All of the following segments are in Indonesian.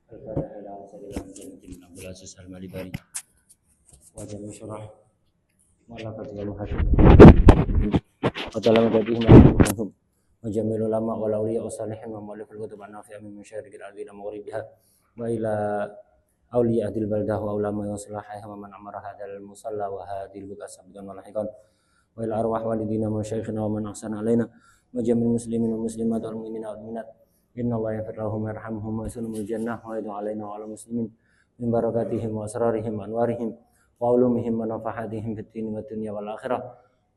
الفاتحة إلى سيدنا محمد بن عبد العزيز المالباري وجميع شرح مؤلفات المحاسب وتلام جديهم عنهم وجميع العلماء والأولياء والصالحين ومؤلف الكتب النافعة من مشارق الأرض إلى مغربها وإلى أولياء هذه البلدة وعلماء وصلاحها ومن أمر هذا المصلى وهذه البقعة سابقا ولاحقا وإلى أرواح والدينا ومشايخنا ومن أحسن علينا وجميع المسلمين والمسلمات والمؤمنين والمؤمنات إن الله يغفر لهم ويرحمهم ويسلم الجنة ويدعو علينا وعلى المسلمين من بركاتهم وأسرارهم وأنوارهم وعلومهم ونفحاتهم في الدين والدنيا والآخرة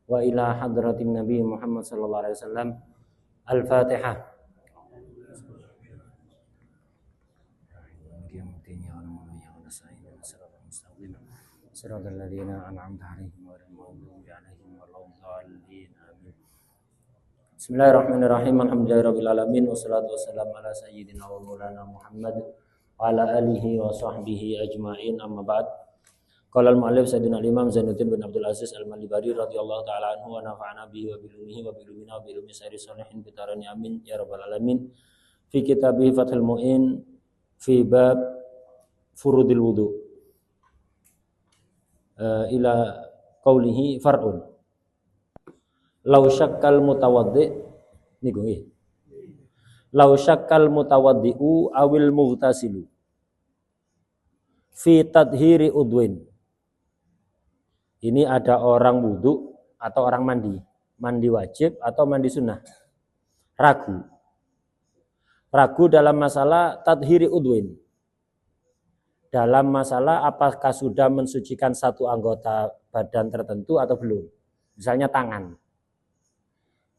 وإلى حضرة النبي محمد صلى الله عليه وسلم الفاتحة. صراط الذين أنعمت عليهم غير المغضوب عليهم ولا الضالين آمين. Bismillahirrahmanirrahim. Alhamdulillahirabbil alamin wassalatu wassalamu ala sayyidina wa maulana Muhammad wa ala alihi wa sahbihi ajmain. Amma ba'd. Qala al-mu'allif Sayyidina al-Imam Zainuddin bin Abdul Aziz Al-Malibari radhiyallahu ta'ala anhu wa nafa'ana bihi wa bi ilmihi wa bi ilmina wa bi ilmi sayyidi salihin bitarani amin ya rabbal alamin. Fi kitabih Fathul Mu'in fi bab furudil wudu ila qaulihi far'un law syakkal mutawaddi niku nggih law syakkal mutawaddi'u awil mughtasilu fi tadhiri udwin. Ini ada orang wudu atau orang mandi wajib atau mandi sunnah, ragu dalam masalah tadhiri udwin, dalam masalah apakah sudah mensucikan satu anggota badan tertentu atau belum. Misalnya tangan.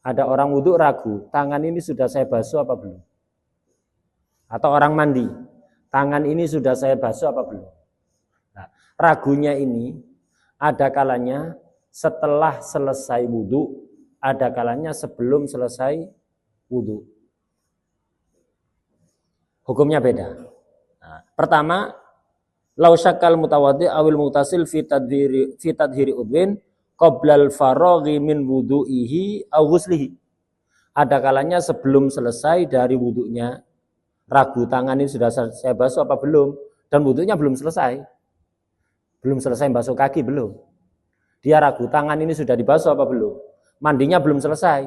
Ada orang wudu ragu, tangan ini sudah saya basuh apa belum? Atau orang mandi, tangan ini sudah saya basuh apa belum? Nah, ragunya ini ada kalanya setelah selesai wudu, ada kalanya sebelum selesai wudu. Hukumnya beda. Nah, pertama, lau syakkal mutawaddi awil mutasil fi tadhiri udwin qoblal faraghi min wudu'ihi aw ghuslihi. Ada kalanya sebelum selesai dari wudunya, ragu tangan ini sudah saya basuh apa belum, dan wudunya belum selesai. Belum selesai basuh kaki belum. Dia ragu tangan ini sudah dibasuh apa belum. Mandinya belum selesai.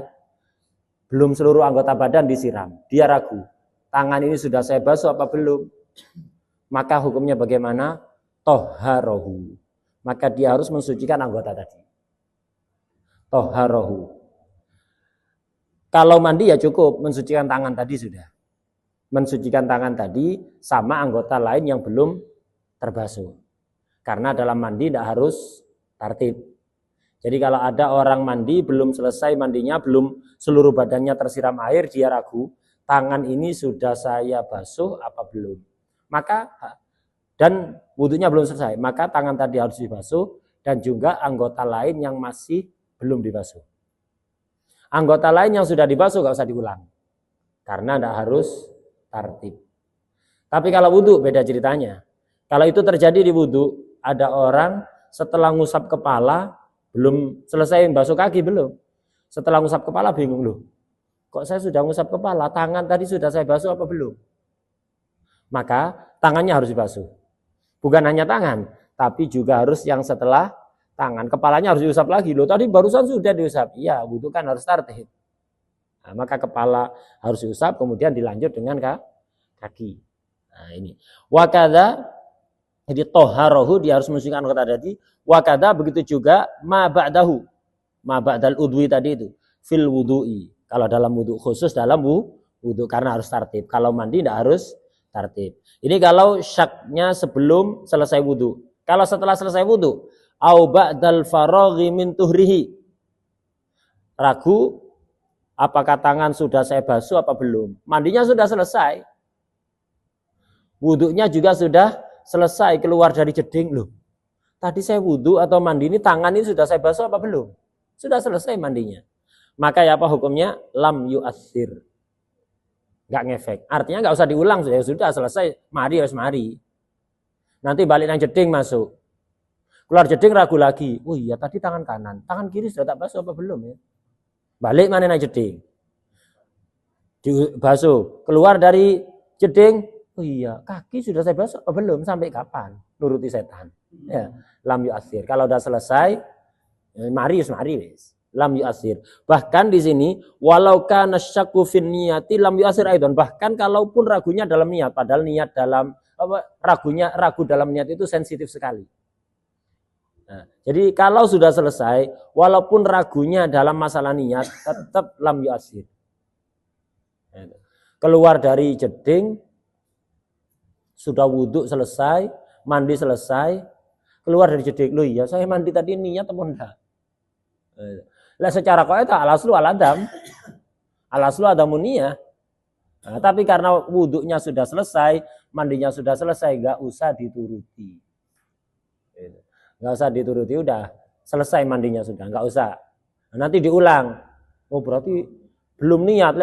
Belum seluruh anggota badan disiram. Dia ragu, tangan ini sudah saya basuh apa belum. Maka hukumnya bagaimana? Toharohu. Maka dia harus mensucikan anggota tadi. Toharohu. Kalau mandi ya cukup mensucikan tangan tadi sudah. Mensucikan tangan tadi sama anggota lain yang belum terbasuh. Karena dalam mandi tidak harus tartib. Jadi kalau ada orang mandi belum selesai mandinya, belum seluruh badannya tersiram air, dia ragu, tangan ini sudah saya basuh apa belum. Maka dan wudunya belum selesai, maka tangan tadi harus dibasuh dan juga anggota lain yang masih belum dibasuh. Anggota lain yang sudah dibasuh gak usah diulang, karena tidak harus tartib. Tapi kalau wudu beda ceritanya. Kalau itu terjadi di wudu, ada orang setelah ngusap kepala belum selesai basuh kaki belum. Setelah ngusap kepala bingung loh. Kok saya sudah ngusap kepala, tangan tadi sudah saya basuh apa belum? Maka tangannya harus dibasuh. Bukan hanya tangan, tapi juga harus yang setelah tangan. Kepalanya harus diusap lagi. Loh tadi barusan sudah diusap. Iya, wudu kan harus tartib. Nah, maka kepala harus diusap, kemudian dilanjut dengan kaki. Nah ini. Wakada, jadi toharohu dia harus mensucikan anggota tadi. Wakada begitu juga ma ba'dahu. Ma ba'dal udwi tadi itu. Fil wudu'i. Kalau dalam wudu, khusus dalam wudu karena harus tartib. Kalau mandi tidak harus tartib. Ini kalau syaknya sebelum selesai wudu. Kalau setelah selesai wudu, au ba'dal faraghi min tuhrihi. Ragu apakah tangan sudah saya basuh apa belum? Mandinya sudah selesai. Wudunya juga sudah selesai, keluar dari jeding loh. Tadi saya wudu atau mandi ini tangan ini sudah saya basuh apa belum? Sudah selesai mandinya. Maka ya apa hukumnya? Lam yu'athir. Enggak ngefek. Artinya enggak usah diulang, sudah selesai, mari harus mari. Nanti balik nang jeding masuk. Keluar jeding ragu lagi. Oh iya tadi tangan kanan, tangan kiri sudah tak basuh apa belum ya? Balik mana nang jeding. Dibasuh. Keluar dari jeding Oh iya, kaki sudah saya basuh. Oh, belum, sampai kapan? Nuruti setan. Ya, lam yu'athir. Kalau udah selesai, mari wis. Lam yu'athir. Bahkan di sini, walau kana syakku fin niyati lam yu'athir aidan. Bahkan kalaupun ragunya dalam niat, padahal niat dalam ragu dalam niat itu sensitif sekali. Nah, jadi kalau sudah selesai, walaupun ragunya dalam masalah niat, tetap lam yu'athir. Keluar dari jeding, sudah wudhu selesai, mandi selesai, keluar dari jeding. Loh iya, saya mandi tadi niat atau enggak? Lah secara kaidah al-aslu al-adam. Al-aslu adamun niyah. Nah, tapi karena wudhunya sudah selesai, mandinya sudah selesai, enggak usah dituruti. Enggak usah dituruti, udah selesai mandinya sudah, enggak usah. Nah, nanti diulang. Oh, berarti belum niat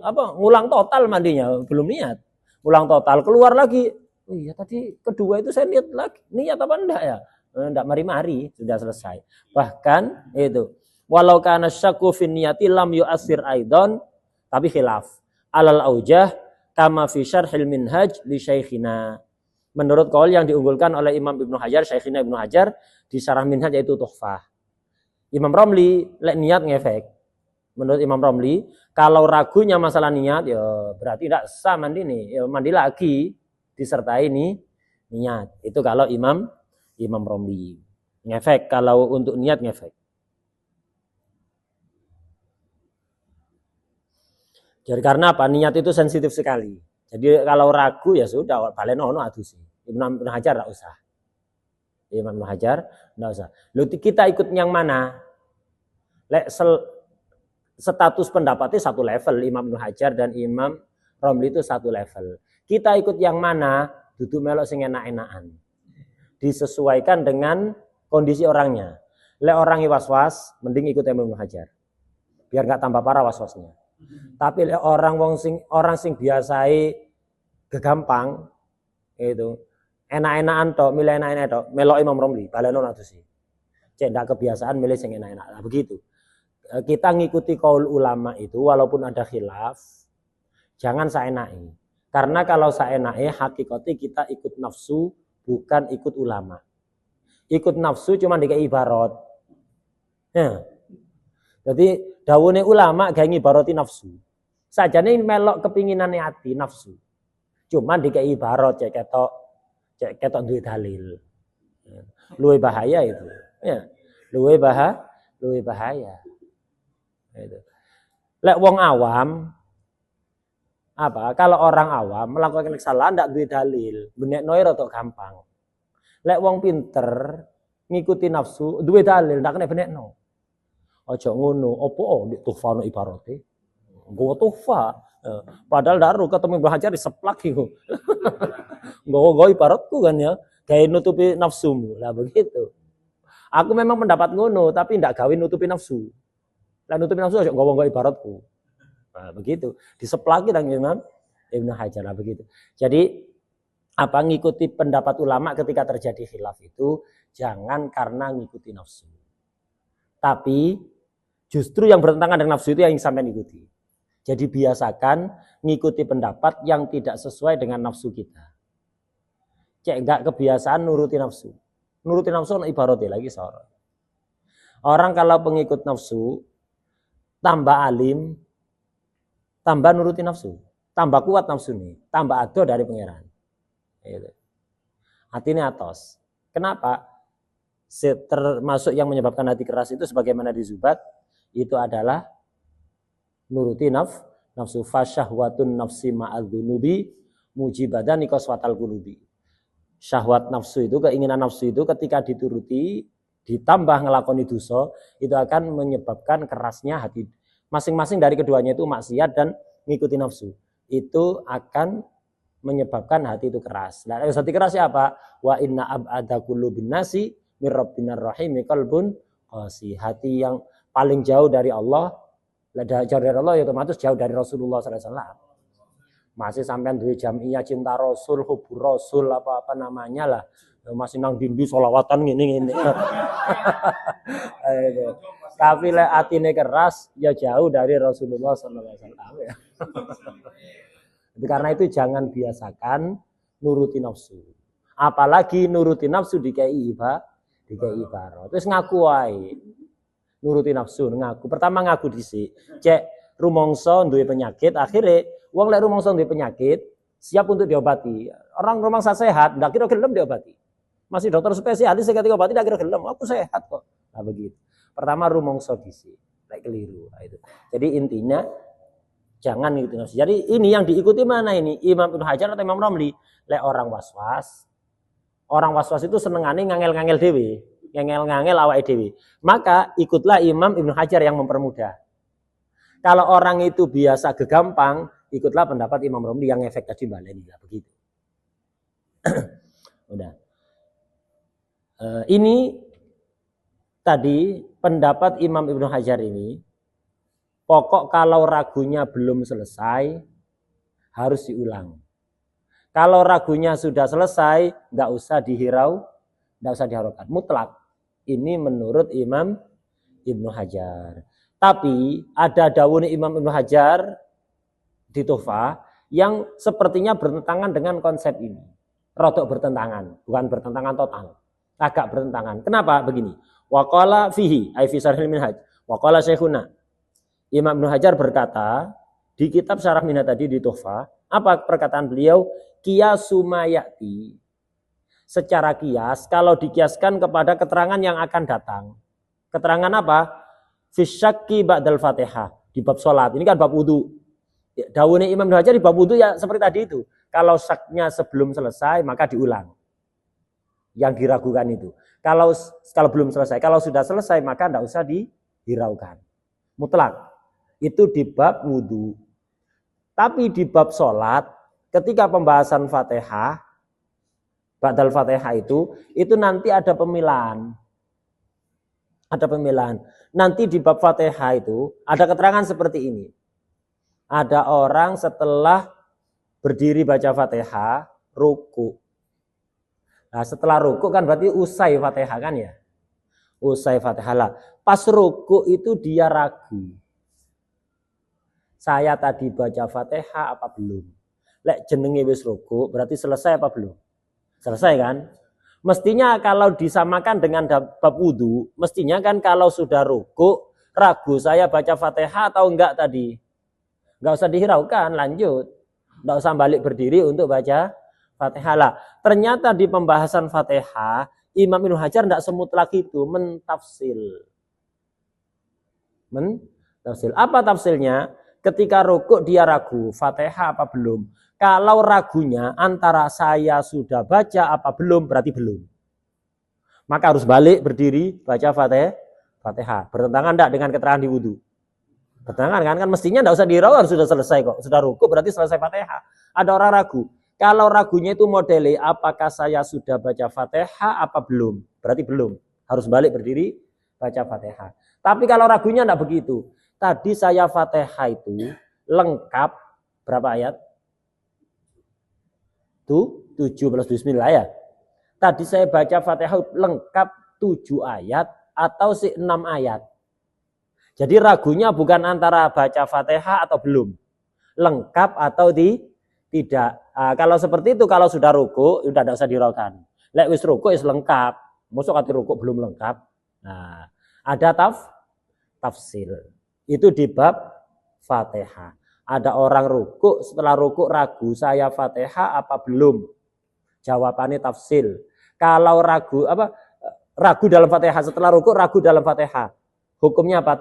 apa? Ngulang total mandinya, belum niat. Ulang total, keluar lagi. Oh iya, tadi kedua itu saya niat lagi. Niat apa enggak ya? Enggak mari-mari, sudah selesai. Bahkan itu, walau kana syakku fin niyati lam yu'athir aidan, tapi khilaf. Alal aujah kama fi syarhil minhaj li syaikhina. Menurut kaul yang diunggulkan oleh Imam Ibnu Hajar, Syekhina Ibnu Hajar di syarah minhaj yaitu Tuhfah. Imam Romli lek niat ngefek. Menurut Imam Romli, kalau ragunya masalah niat, ya berarti tidak sah mandi nih, ya mandi lagi disertai nih niat. Itu kalau Imam Romli ngefek, kalau untuk niat ngefek. Jadi karena apa? Niat itu sensitif sekali. Jadi kalau ragu ya sudah, balen ono adusi. Ibnu Hajar tidak usah. Imam Ibnu Hajar tidak usah. Lalu kita ikut yang mana? Lek status pendapatnya satu level, Imam Ibnu Hajar dan Imam Romli itu satu level. Kita ikut yang mana? Duduk melok sing enak-enakan. Disesuaikan dengan kondisi orangnya. Le orangnya was-was, mending ikut Imam Ibnu Hajar. Biar nggak tambah parah was-wasnya. Tapi le orang sing biasai gegampang itu enak-enakan tok, milih enak-enak tok, melok Imam Romli, baleno atusi. Cek ndak kebiasaan milih sing enak-enak. Nah, begitu. Kita ngikuti kaul ulama itu walaupun ada khilaf, jangan saenake. Karena kalau saenake hakikatnya kita ikut nafsu, bukan ikut ulama. Ikut nafsu cuma dikai ibarat. Ya. Jadi dawuhne ulama gawe ngibarati nafsu. Sajane melok kepinginane ati nafsu. Cuma dikai ibarat cek ketok duwe dalil. Luwe bahaya itu. Ya. Luwe bahaya. Itu. Lek wong awam apa? Kalau orang awam melakukan kesalahan ndak duwe dalil, benekno rada gampang. Lek wong pinter ngikuti nafsu, duwe dalil ndak kena benekno. Aja ngono, opo ndek tuhfa ono ibarate. Nggowo tuhfa. Padahal daru ketemu Mbah Hajar diseplak iku. Nggowo ibaratku kan ya, gawe nutupi nafsumu. Lah begitu. Aku memang pendapat ngono, tapi ndak gawe nutupi nafsu. Lah nutupi nafsu aja nggowo ibaratku. Nah, begitu. Diseplaki nang Imam Ibnu Hajar lah begitu. Jadi apa ngikuti pendapat ulama ketika terjadi khilaf itu jangan karena ngikuti nafsu. Tapi justru yang bertentangan dengan nafsu itu yang sampai ikuti. Jadi biasakan ngikuti pendapat yang tidak sesuai dengan nafsu kita. Cek enggak kebiasaan nuruti nafsu. Nuruti nafsu ibaratnya lagi seorang. Orang kalau pengikut nafsu tambah alim, tambah nuruti nafsu, tambah kuat nafsu nih, tambah ado dari pangeran. Hatinya atos. Kenapa? Termasuk yang menyebabkan hati keras itu sebagaimana di Zubat itu adalah nuruti nafsu fasyahwatun nafsi ma'adzunubi mujibadani qaswatal qulubi. Syahwat nafsu itu, keinginan nafsu itu ketika dituruti ditambah ngelakoni dosa itu akan menyebabkan kerasnya hati. Masing-masing dari keduanya itu maksiat dan ngikuti nafsu. Itu akan menyebabkan hati itu keras. Nah, hati keras apa? Wa inna ab'ada qulubin nasi mir rabbinar rahim qalbun qasi. Hati yang paling jauh dari Allah, jauh dari Allah ya otomatis jauh dari Rasulullah SAW. Masih sampean duwe jamiah cinta Rasul, hubur Rasul apa namanya lah. Masih nang dindi sholawatan ngene-ngene. Tapi lek atine keras ya jauh dari Rasulullah sallallahu alaihi wasallam ya. Karena itu jangan biasakan nuruti nafsu. Apalagi nuruti nafsu dikai ibarat. Terus ngaku wae. Nuruti nafsu ngaku. Pertama ngaku dhisik. Cek rumangsa duwe penyakit, akhirnya wong lek rumangsa duwe penyakit siap untuk diobati. Orang rumangsa sehat, ndak kira gelem diobati. Masih dokter spesialis sing diobati ndak kira gelem. Aku sehat kok. Nah begitu. Pertama rumangsa dhisik. Lek keliru. Nah, itu. Jadi intinya jangan ngikutin nafsu. Jadi ini yang diikuti mana ini? Imam Ibnu Hajar atau Imam Romli? Lek orang was-was. Orang was-was itu senengane ngangel-ngangel dhewe. Ngangel-ngangel awake dhewe. Maka ikutlah Imam Ibnu Hajar yang mempermudah. Kalau orang itu biasa gegampang, ikutlah pendapat Imam Romli yang efek tadi baleni lah begitu. Udah. Ini tadi pendapat Imam Ibnu Hajar ini. Pokok kalau ragunya belum selesai, harus diulang. Kalau ragunya sudah selesai, nggak usah dihiraukan. Mutlak. Ini menurut Imam Ibnu Hajar. Tapi ada dawuh Imam Ibnu Hajar di Tuhfah yang sepertinya bertentangan dengan konsep ini. Rodok bertentangan, bukan bertentangan total. Agak bertentangan. Kenapa? Begini. Waqala fihi, ay fi syarhil minhaj. Waqala syekhuna. Imam Ibnu Hajar berkata di kitab Syarah Minhaj tadi di Tuhfah, apa perkataan beliau? Qiyasu ma ya'ti. Secara kias, kalau dikiaskan kepada keterangan yang akan datang. Keterangan apa? Fisyakki ba'dal Fatihah. Di bab sholat. Ini kan bab wudu. Dawuhnya Imam Ibnu Hajar di bab wudu ya seperti tadi itu. Kalau syaknya sebelum selesai, maka diulang. Yang diragukan itu. Kalau belum selesai. Kalau sudah selesai, maka tidak usah dihiraukan. Mutlak. Itu di bab wudu. Tapi di bab sholat, ketika pembahasan Fatihah, ba'dal Fatihah itu nanti ada pemilahan. Ada pemilahan. Nanti di bab Fatihah itu ada keterangan seperti ini. Ada orang setelah berdiri baca Fatihah, ruku. Nah, setelah ruku kan berarti usai Fatihah kan ya? Usai Fatihah lah. Pas ruku itu dia ragu. Saya tadi baca Fatihah apa belum? Lek jenenge wis ruku, berarti selesai apa belum? Selesai kan? Mestinya kalau disamakan dengan bab wudu, mestinya kan kalau sudah ruku, ragu saya baca Fatihah atau enggak tadi. Enggak usah dihiraukan, lanjut. Enggak usah balik berdiri untuk baca Fatihah lah. Ternyata di pembahasan Fatihah, Imam Ibnu Hajar enggak semutlak itu, mentafsil. Mentafsil. Apa tafsilnya? Ketika rukuk dia ragu, Fatihah apa belum? Kalau ragunya antara saya sudah baca apa belum, berarti belum. Maka harus balik berdiri baca Fatihah. Bertentangan enggak dengan keterangan di wudu? Bertentangan kan mestinya enggak usah dirau, harus sudah selesai kok. Sudah rukuk berarti selesai Fatihah. Ada orang ragu. Kalau ragunya itu modele apakah saya sudah baca Fatihah apa belum? Berarti belum. Harus balik berdiri baca Fatihah. Tapi kalau ragunya enggak begitu. Tadi saya Fatihah itu lengkap berapa ayat? Tuh 7 plus bismillah ya. Tadi saya baca Fatihah lengkap 7 ayat atau 6 ayat. Jadi ragunya bukan antara baca Fatihah atau belum. Lengkap atau tidak. Nah, kalau seperti itu kalau sudah ruku sudah tidak usah diraukan. Lek wis ruku wis lengkap. Mosok ati ruku belum lengkap. Nah, ada tafsir. Itu di bab Fatihah. Ada orang ruku, setelah ruku ragu saya Fatihah apa belum? Jawabannya tafsil. Kalau ragu dalam Fatihah, setelah ruku ragu dalam Fatihah. Hukumnya apa?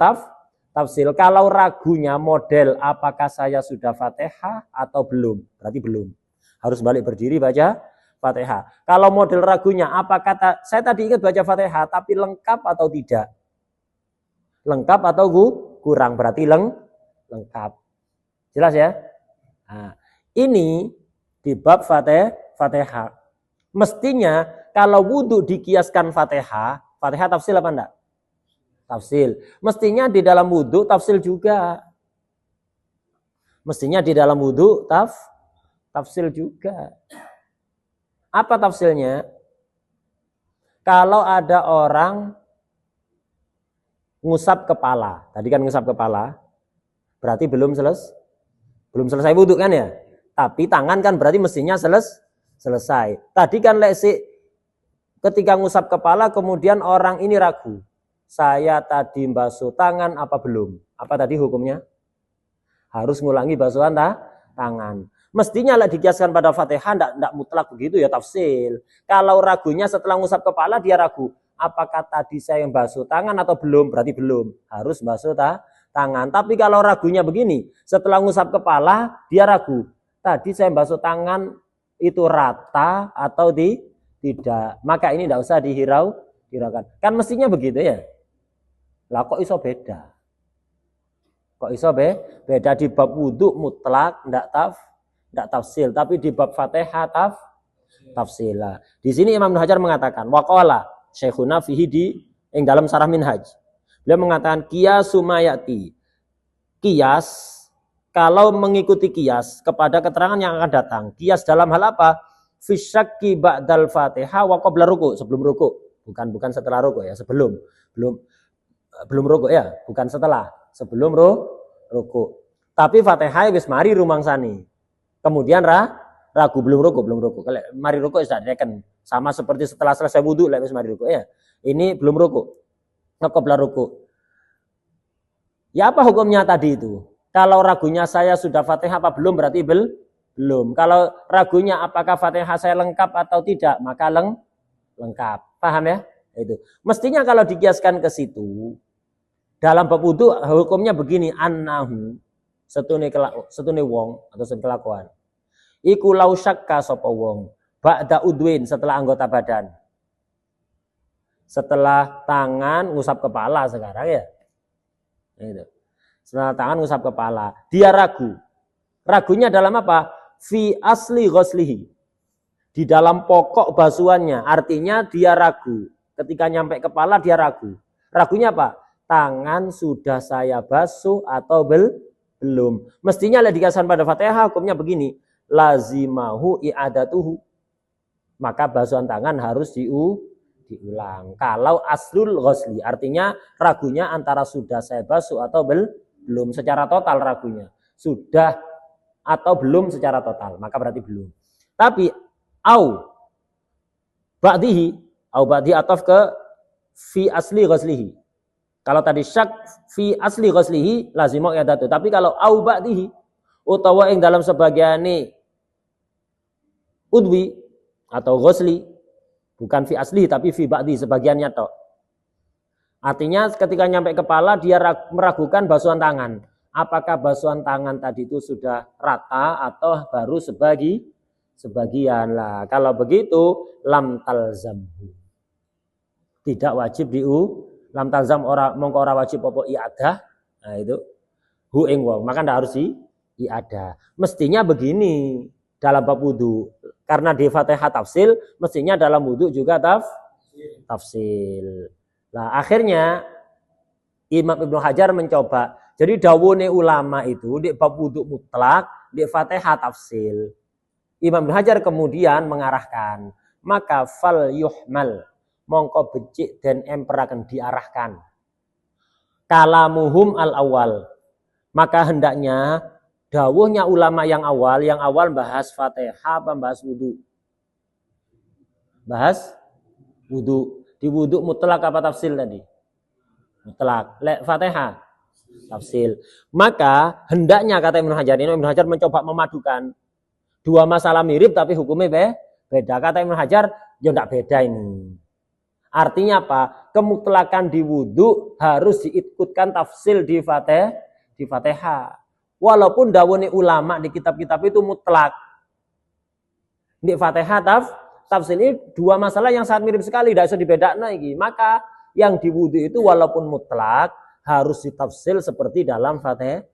Tafsil. Kalau ragunya model apakah saya sudah Fatihah atau belum? Berarti belum. Harus balik berdiri baca Fatihah. Kalau model ragunya apakah saya tadi ingat baca Fatihah tapi lengkap atau tidak? Lengkap atau kurang? Berarti lengkap. Jelas ya? Nah, ini di bab Fatihah. Mestinya kalau wudhu dikiaskan Fatihah tafsil apa enggak? Tafsil. Mestinya di dalam wudhu tafsil juga. Mestinya di dalam wudhu tafsil juga. Apa tafsilnya? Kalau ada orang ngusap kepala. Tadi kan ngusap kepala. Berarti belum selesai wudhu kan ya? Tapi tangan kan berarti mestinya selesai. Tadi kan ketika ngusap kepala kemudian orang ini ragu. Saya tadi basuh tangan apa belum? Apa tadi hukumnya? Harus ngulangi basuhan tangan. Mestinya lah dikiaskan pada Fatihah, tidak mutlak begitu ya tafsil. Kalau ragunya setelah ngusap kepala dia ragu. Apakah tadi saya yang basuh tangan atau belum? Berarti belum. Harus basuh tangan. Tapi kalau ragunya begini, setelah ngusap kepala dia ragu. Tadi saya basuh tangan itu rata atau tidak. Maka ini tidak usah dihiraukan. Kan mestinya begitu ya. Lah kok iso beda? Kok iso beda di bab wudhu mutlak tidak tafsil, tapi di bab Fatihah tafsil. Di sini Imam Ibnu Hajar mengatakan waqala Syekhuna fihi yang dalam Syarah Minhaj. Beliau mengatakan qiyasu mayati. Qiyas kalau mengikuti qiyas kepada keterangan yang akan datang. Qiyas dalam hal apa? Fi syakki ba'dal Fatihah wa qabla ruku', sebelum ruku'. Bukan setelah ruku' ya, belum ruku' ya, bukan setelah, sebelum ruku'. Tapi Fatihah wis mari rumangsani. Kemudian ragu belum ruku'. Mari ruku' sudah direken. Sama seperti setelah selesai wudu wis mari ruku' ya. Ini belum ruku'. Qabla ruku'. Ya apa hukumnya tadi itu? Kalau ragunya saya sudah Fatihah apa belum berarti belum. Kalau ragunya apakah Fatihah saya lengkap atau tidak, maka lengkap. Paham ya? Itu. Mestinya kalau dikiaskan ke situ, dalam bab wudu hukumnya begini, annahu setune wong atau setune kelakuan. Iku lau syakka sapa wong ba'da udwin setelah anggota badan. Setelah tangan ngusap kepala sekarang ya. Itu. Setelah tangan ngusap kepala, dia ragu. Ragunya dalam apa? Fi asli ghuslihi. Di dalam pokok basuhannya, artinya dia ragu. Ketika nyampe kepala dia ragu. Ragunya apa? Tangan sudah saya basuh atau belum. Mestinya lah dikasihkan pada Fatihah hukumnya begini. Lazimahu i'adatuhu. Maka basuhan tangan harus diulang. Kalau aslul ghusli, artinya ragunya antara sudah saya basuh atau belum. Secara total ragunya. Sudah atau belum secara total. Maka berarti belum. Tapi au ba'dihi ataf ke fi asli ghuslihi. Kalau tadi syak fi asli ghuslihi lazimau i'adatu. Tapi kalau au ba'dihi utawa ing dalam sebagiane udwi atau ghusli, bukan fi asli tapi fi ba'di sebagiannya tok. Artinya ketika nyampe kepala dia meragukan basuhan tangan. Apakah basuhan tangan tadi itu sudah rata atau baru sebagian lah. Kalau begitu lam talzamhu. Tidak wajib lam talzam mongko ora wajib apa iadah. Nah itu hu ing wong. Maka ndak harus iadah. Mestinya begini dalam bab wudu. Karena di Fatihah tafsil, mestinya dalam wudu juga tafsil. Nah, akhirnya Imam Ibnu Hajar mencoba. Jadi dawune ulama itu di bab wudu mutlak, di Fatihah tafsil. Imam Ibnu Hajar kemudian mengarahkan, maka fal yuhmal, mongko becik dan emper akan diarahkan. Kalamuhum al-awwal. Maka hendaknya dawuhnya ulama yang awal bahas Fatihah apa bahas wudu? Bahas wudu. Di wudu mutlak apa tafsil tadi? Mutlak. Fatihah tafsil. Maka hendaknya kata Ibnu Hajar, ini Ibnu Hajar mencoba memadukan dua masalah mirip tapi hukumnya beda. Kata Ibnu Hajar, ya enggak beda ini. Artinya apa? Kemutlakan di wudu harus diikutkan tafsil di Fatihah. Walaupun dawune ulama di kitab-kitab itu mutlak. Di Fatihah tafsil ini dua masalah yang sangat mirip sekali, tidak bisa dibedakan lagi. Maka yang di wudu itu walaupun mutlak harus ditafsil seperti dalam Fatihah.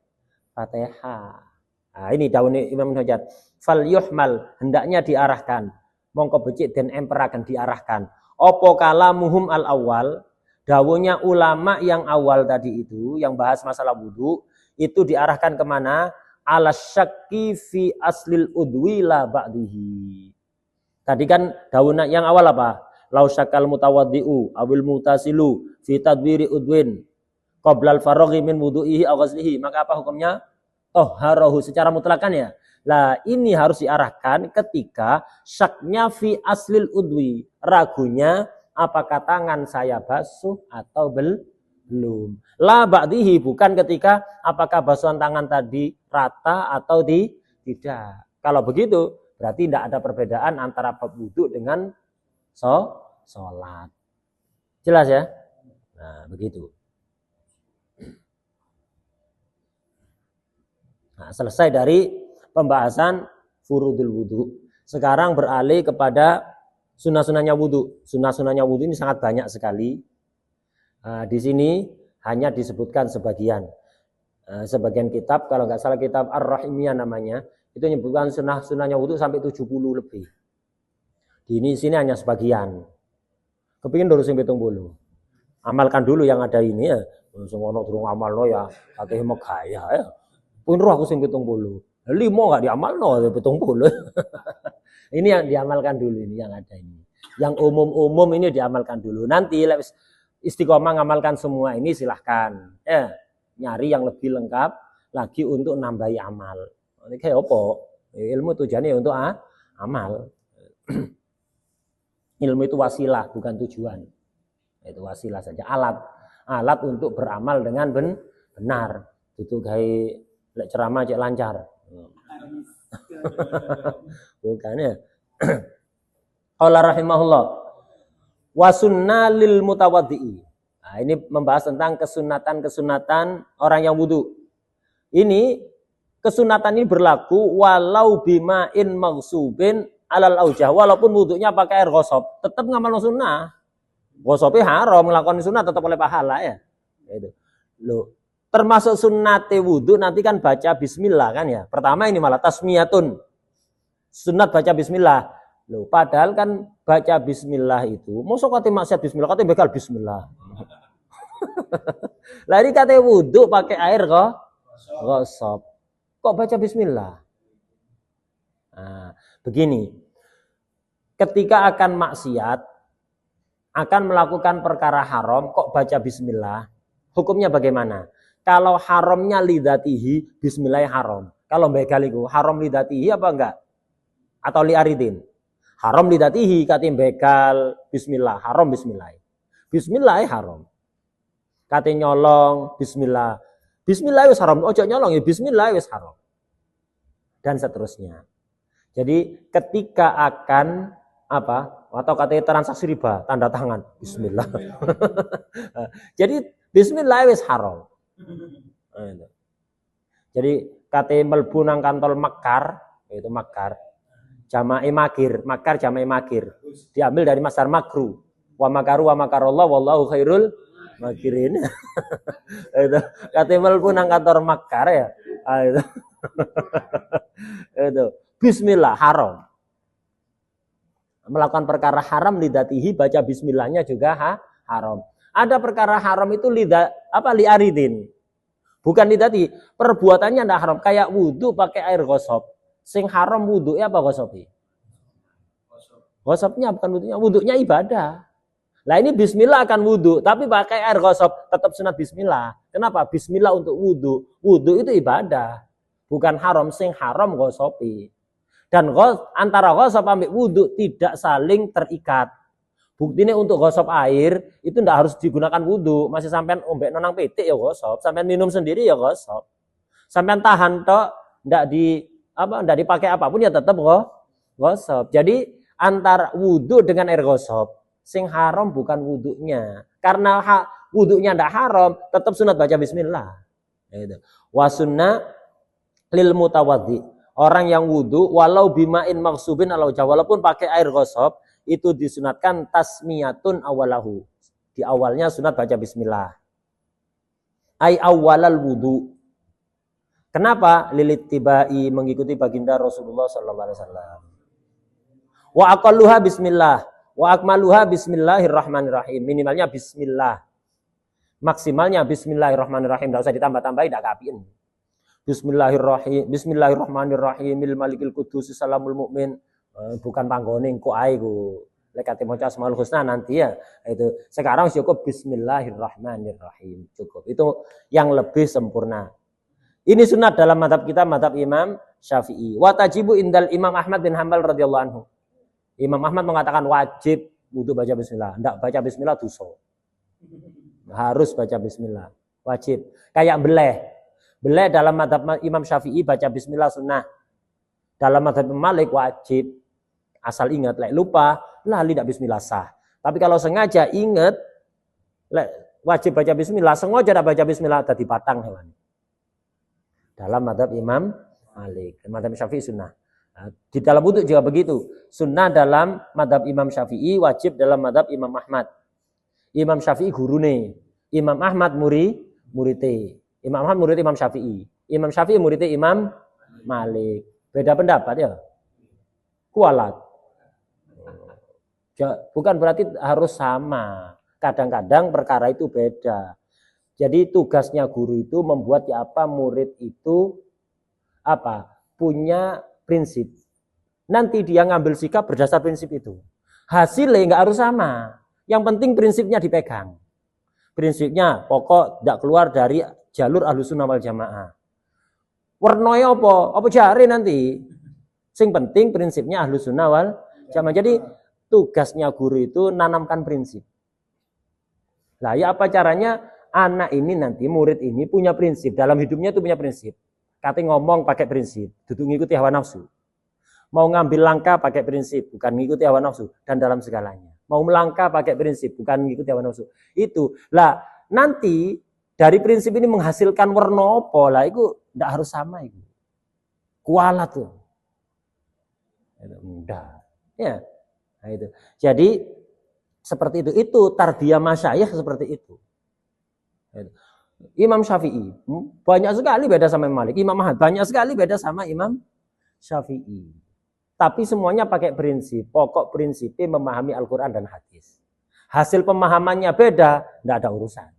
Nah, ini dawune Imam Hajar. Fal yuhmal, hendaknya diarahkan. Mongko becik dan emper akan diarahkan. Opo kalamuhum al-awwal, dawuhnya ulama yang awal tadi itu, yang bahas masalah wudu, itu diarahkan kemana? Ala syakki fi aslil udwi la ba'dihi. Tadi kan dawuhnya yang awal apa? Lau syakal mutawaddi'u awil mutasilu fi tadbiri udwin qoblal faraghi min wudu'ihi aw ghuslihi. Maka apa hukumnya? Tohharohu secara mutlakan ya. Nah, ini harus diarahkan ketika syaknya fi aslil udwi. Ragunya apakah tangan saya basuh atau belum. La ba'dihi, bukan ketika apakah basuhan tangan tadi rata atau tidak. Kalau begitu, berarti tidak ada perbedaan antara bab wudu dengan sholat. Jelas ya? Nah, begitu. Nah, selesai dari pembahasan furudul wudu. Sekarang beralih kepada sunnah-sunnahnya wudu. Sunnah-sunnahnya wudu ini sangat banyak sekali. Di sini hanya disebutkan sebagian. Sebagian kitab, kalau nggak salah kitab Ar-Rahimiyah namanya, itu menyebutkan sunnah-sunnahnya wudu sampai 70 lebih. Di sini hanya sebagian. Kepingin dulu sing 70. Amalkan dulu yang ada ini ya. Sing ono durung amalno ya akeh megaya ya. Pun roh aku sing 70. 5 enggak diamalno 70. Ini yang diamalkan dulu, ini yang ada ini. Yang umum-umum ini diamalkan dulu. Nanti istiqomah ngamalkan semua ini silahkan. Ya, nyari yang lebih lengkap lagi untuk nambahi amal. Ini kayak apa? Ilmu tujuannya untuk amal. Ilmu itu wasilah, bukan tujuan. Itu wasilah saja, alat untuk beramal dengan benar. Itu kayak ceramah cek lancar. Bukan ya. Allah rahimahullah. Wa sunnah lil mutawaddi'i. Nah, ini membahas tentang kesunatan orang yang wudu. Ini kesunatan ini berlaku walau bima'in maghsubin alal aujah, walaupun wudunya pakai air ghosab, tetap ngamal sunnah. Ghosabnya haram, melakukan sunnah tetap oleh pahala ya. Itu. Loh, termasuk sunnate wudu nanti kan baca bismillah kan ya. Pertama ini malah tasmiyatun. Sunat baca bismillah. Loh, padahal kan baca bismillah itu, mosok kate maksiat bismillah, kate bekal bismillah. Lah ini kate wudu pakai air kok ghosab. Kok baca bismillah? Nah, begini, ketika akan maksiat, akan melakukan perkara haram, kok baca bismillah, hukumnya bagaimana? Kalau haramnya lidatihi, bismillah haram. Kalau begal itu, haram lidatihi apa enggak? Atau liaridin? Haram lidatihi, katim begal, bismillah, haram bismillah. Bismillah haram. Katim nyolong, bismillah. Bismillah wis haram, ojo nyolong ya bismillah wis haram. Dan seterusnya. Jadi ketika akan apa? Atau katanya transaksi riba, tanda tangan, bismillah. Jadi bismillah wis haram. Jadi katanya melbu nang kantol makar, itu makar. Jama'i makir, makar jama'i makir. Diambil dari masdar makru. Wa makaru wa makarallah wallahu khairul makirin. Itu katanya melbu nang kantor makar ya. Itu. Itu. Bismillah haram. Melakukan perkara haram lidatihi, baca bismillahnya juga haram. Ada perkara haram itu liaridin. Bukan lidati, perbuatannya tidak haram. Kayak wudu pakai air ghosab. Sing haram wudunya apa ghosabnya? Ghosabnya bukan wudunya, wudunya ibadah. Lah ini bismillah akan wudu, tapi pakai air ghosab tetap sunat bismillah. Kenapa? Bismillah untuk wudu. Wudu itu ibadah. Bukan haram, sing haram ghosabi. Dan antara ghosab sampai wudu tidak saling terikat. Buktinya untuk ghosab air itu tidak harus digunakan wudu. Masih sampean ombek nonang petik ya ghosab, sampean minum sendiri ya ghosab. Sampean tahan tok ndak dipakai apapun ya tetap ghosab. Jadi antara wudu dengan air ghosab, sing haram bukan wudunya. Karena wudunya ndak haram, tetap sunat baca bismillah. Gitu. Wa sunnah lil mutawaddi. Orang yang wudu walau bima'in maghsubin alau walaupun pakai air ghosab itu disunatkan tasmiyatun awalahu. Di awalnya sunat baca bismillah. Ai awalal wudu. Kenapa? Lilit tibai, mengikuti baginda Rasulullah sallallahu alaihi wasallam. Wa aqalluha bismillah, wa akmaluha bismillahirrahmanirrahim. Minimalnya bismillah. Maksimalnya bismillahirrahmanirrahim. Enggak usah ditambah-tambahin, enggak kapiin. Bismillahirrahmanirrahim malikil qudus salamul mukmin. Bukan panggone engko ae ku. Lek ate maca Asmaul Husna nanti ya. Itu sekarang cukup bismillahirrahmanirrahim. Cukup. Itu yang lebih sempurna. Ini sunat dalam mazhab kita, mazhab Imam Syafi'i. Wa tajibu indal Imam Ahmad bin Hanbal radhiyallahu anhu. Imam Ahmad mengatakan wajib untuk baca bismillah. Enggak baca bismillah dosa. Harus baca bismillah. Wajib. Kayak beleh. Beleh dalam mazhab Imam Syafi'i baca bismillah sunnah. Dalam mazhab Malik wajib. Asal ingat, lek lupa, lali tidak bismillah sah. Tapi kalau sengaja ingat, lek wajib baca bismillah, sengaja tidak baca bismillah, tadi patang hewan. Dalam mazhab Imam Malik. Mazhab Syafi'i sunnah. Nah, di dalam wudhu juga begitu. Sunnah dalam mazhab Imam Syafi'i, wajib dalam mazhab Imam Ahmad. Imam Syafi'i gurune. Imam Ahmad muridnya. Imam Ahmad murid Imam Syafi'i. Imam Syafi'i muridnya Imam Malik. Beda pendapat ya. Kualat. Bukan berarti harus sama. Kadang-kadang perkara itu beda. Jadi tugasnya guru itu membuat murid itu punya prinsip. Nanti dia ngambil sikap berdasar prinsip itu. Hasilnya nggak harus sama. Yang penting prinsipnya dipegang. Prinsipnya pokok tidak keluar dari jalur Ahlussunnah wal Jamaah. Warnanya apa jari nanti. Sing penting prinsipnya Ahlussunnah wal Jamaah. Jadi tugasnya guru itu nanamkan prinsip. Lah ya apa caranya? Anak ini nanti murid ini punya prinsip dalam hidupnya, itu punya prinsip. Kata ngomong pakai prinsip, duduk ngikuti hawa nafsu. Mau ngambil langkah pakai prinsip, bukan ngikuti hawa nafsu, dan dalam segalanya. Mau melangkah pakai prinsip, bukan ngikuti hawa nafsu. Itu lah nanti dari prinsip ini menghasilkan warna apa lah, itu tidak harus sama itu. Kualat tuh. Mudah. Ya. Nah, itu. Jadi seperti itu. Itu tarbiyah masyayikh seperti itu. Imam Syafi'i banyak sekali beda sama Imam Malik. Imam Ahmad banyak sekali beda sama Imam Syafi'i. Tapi semuanya pakai prinsip. Pokok prinsipnya memahami Al-Quran dan hadis. Hasil pemahamannya beda, tidak ada urusan.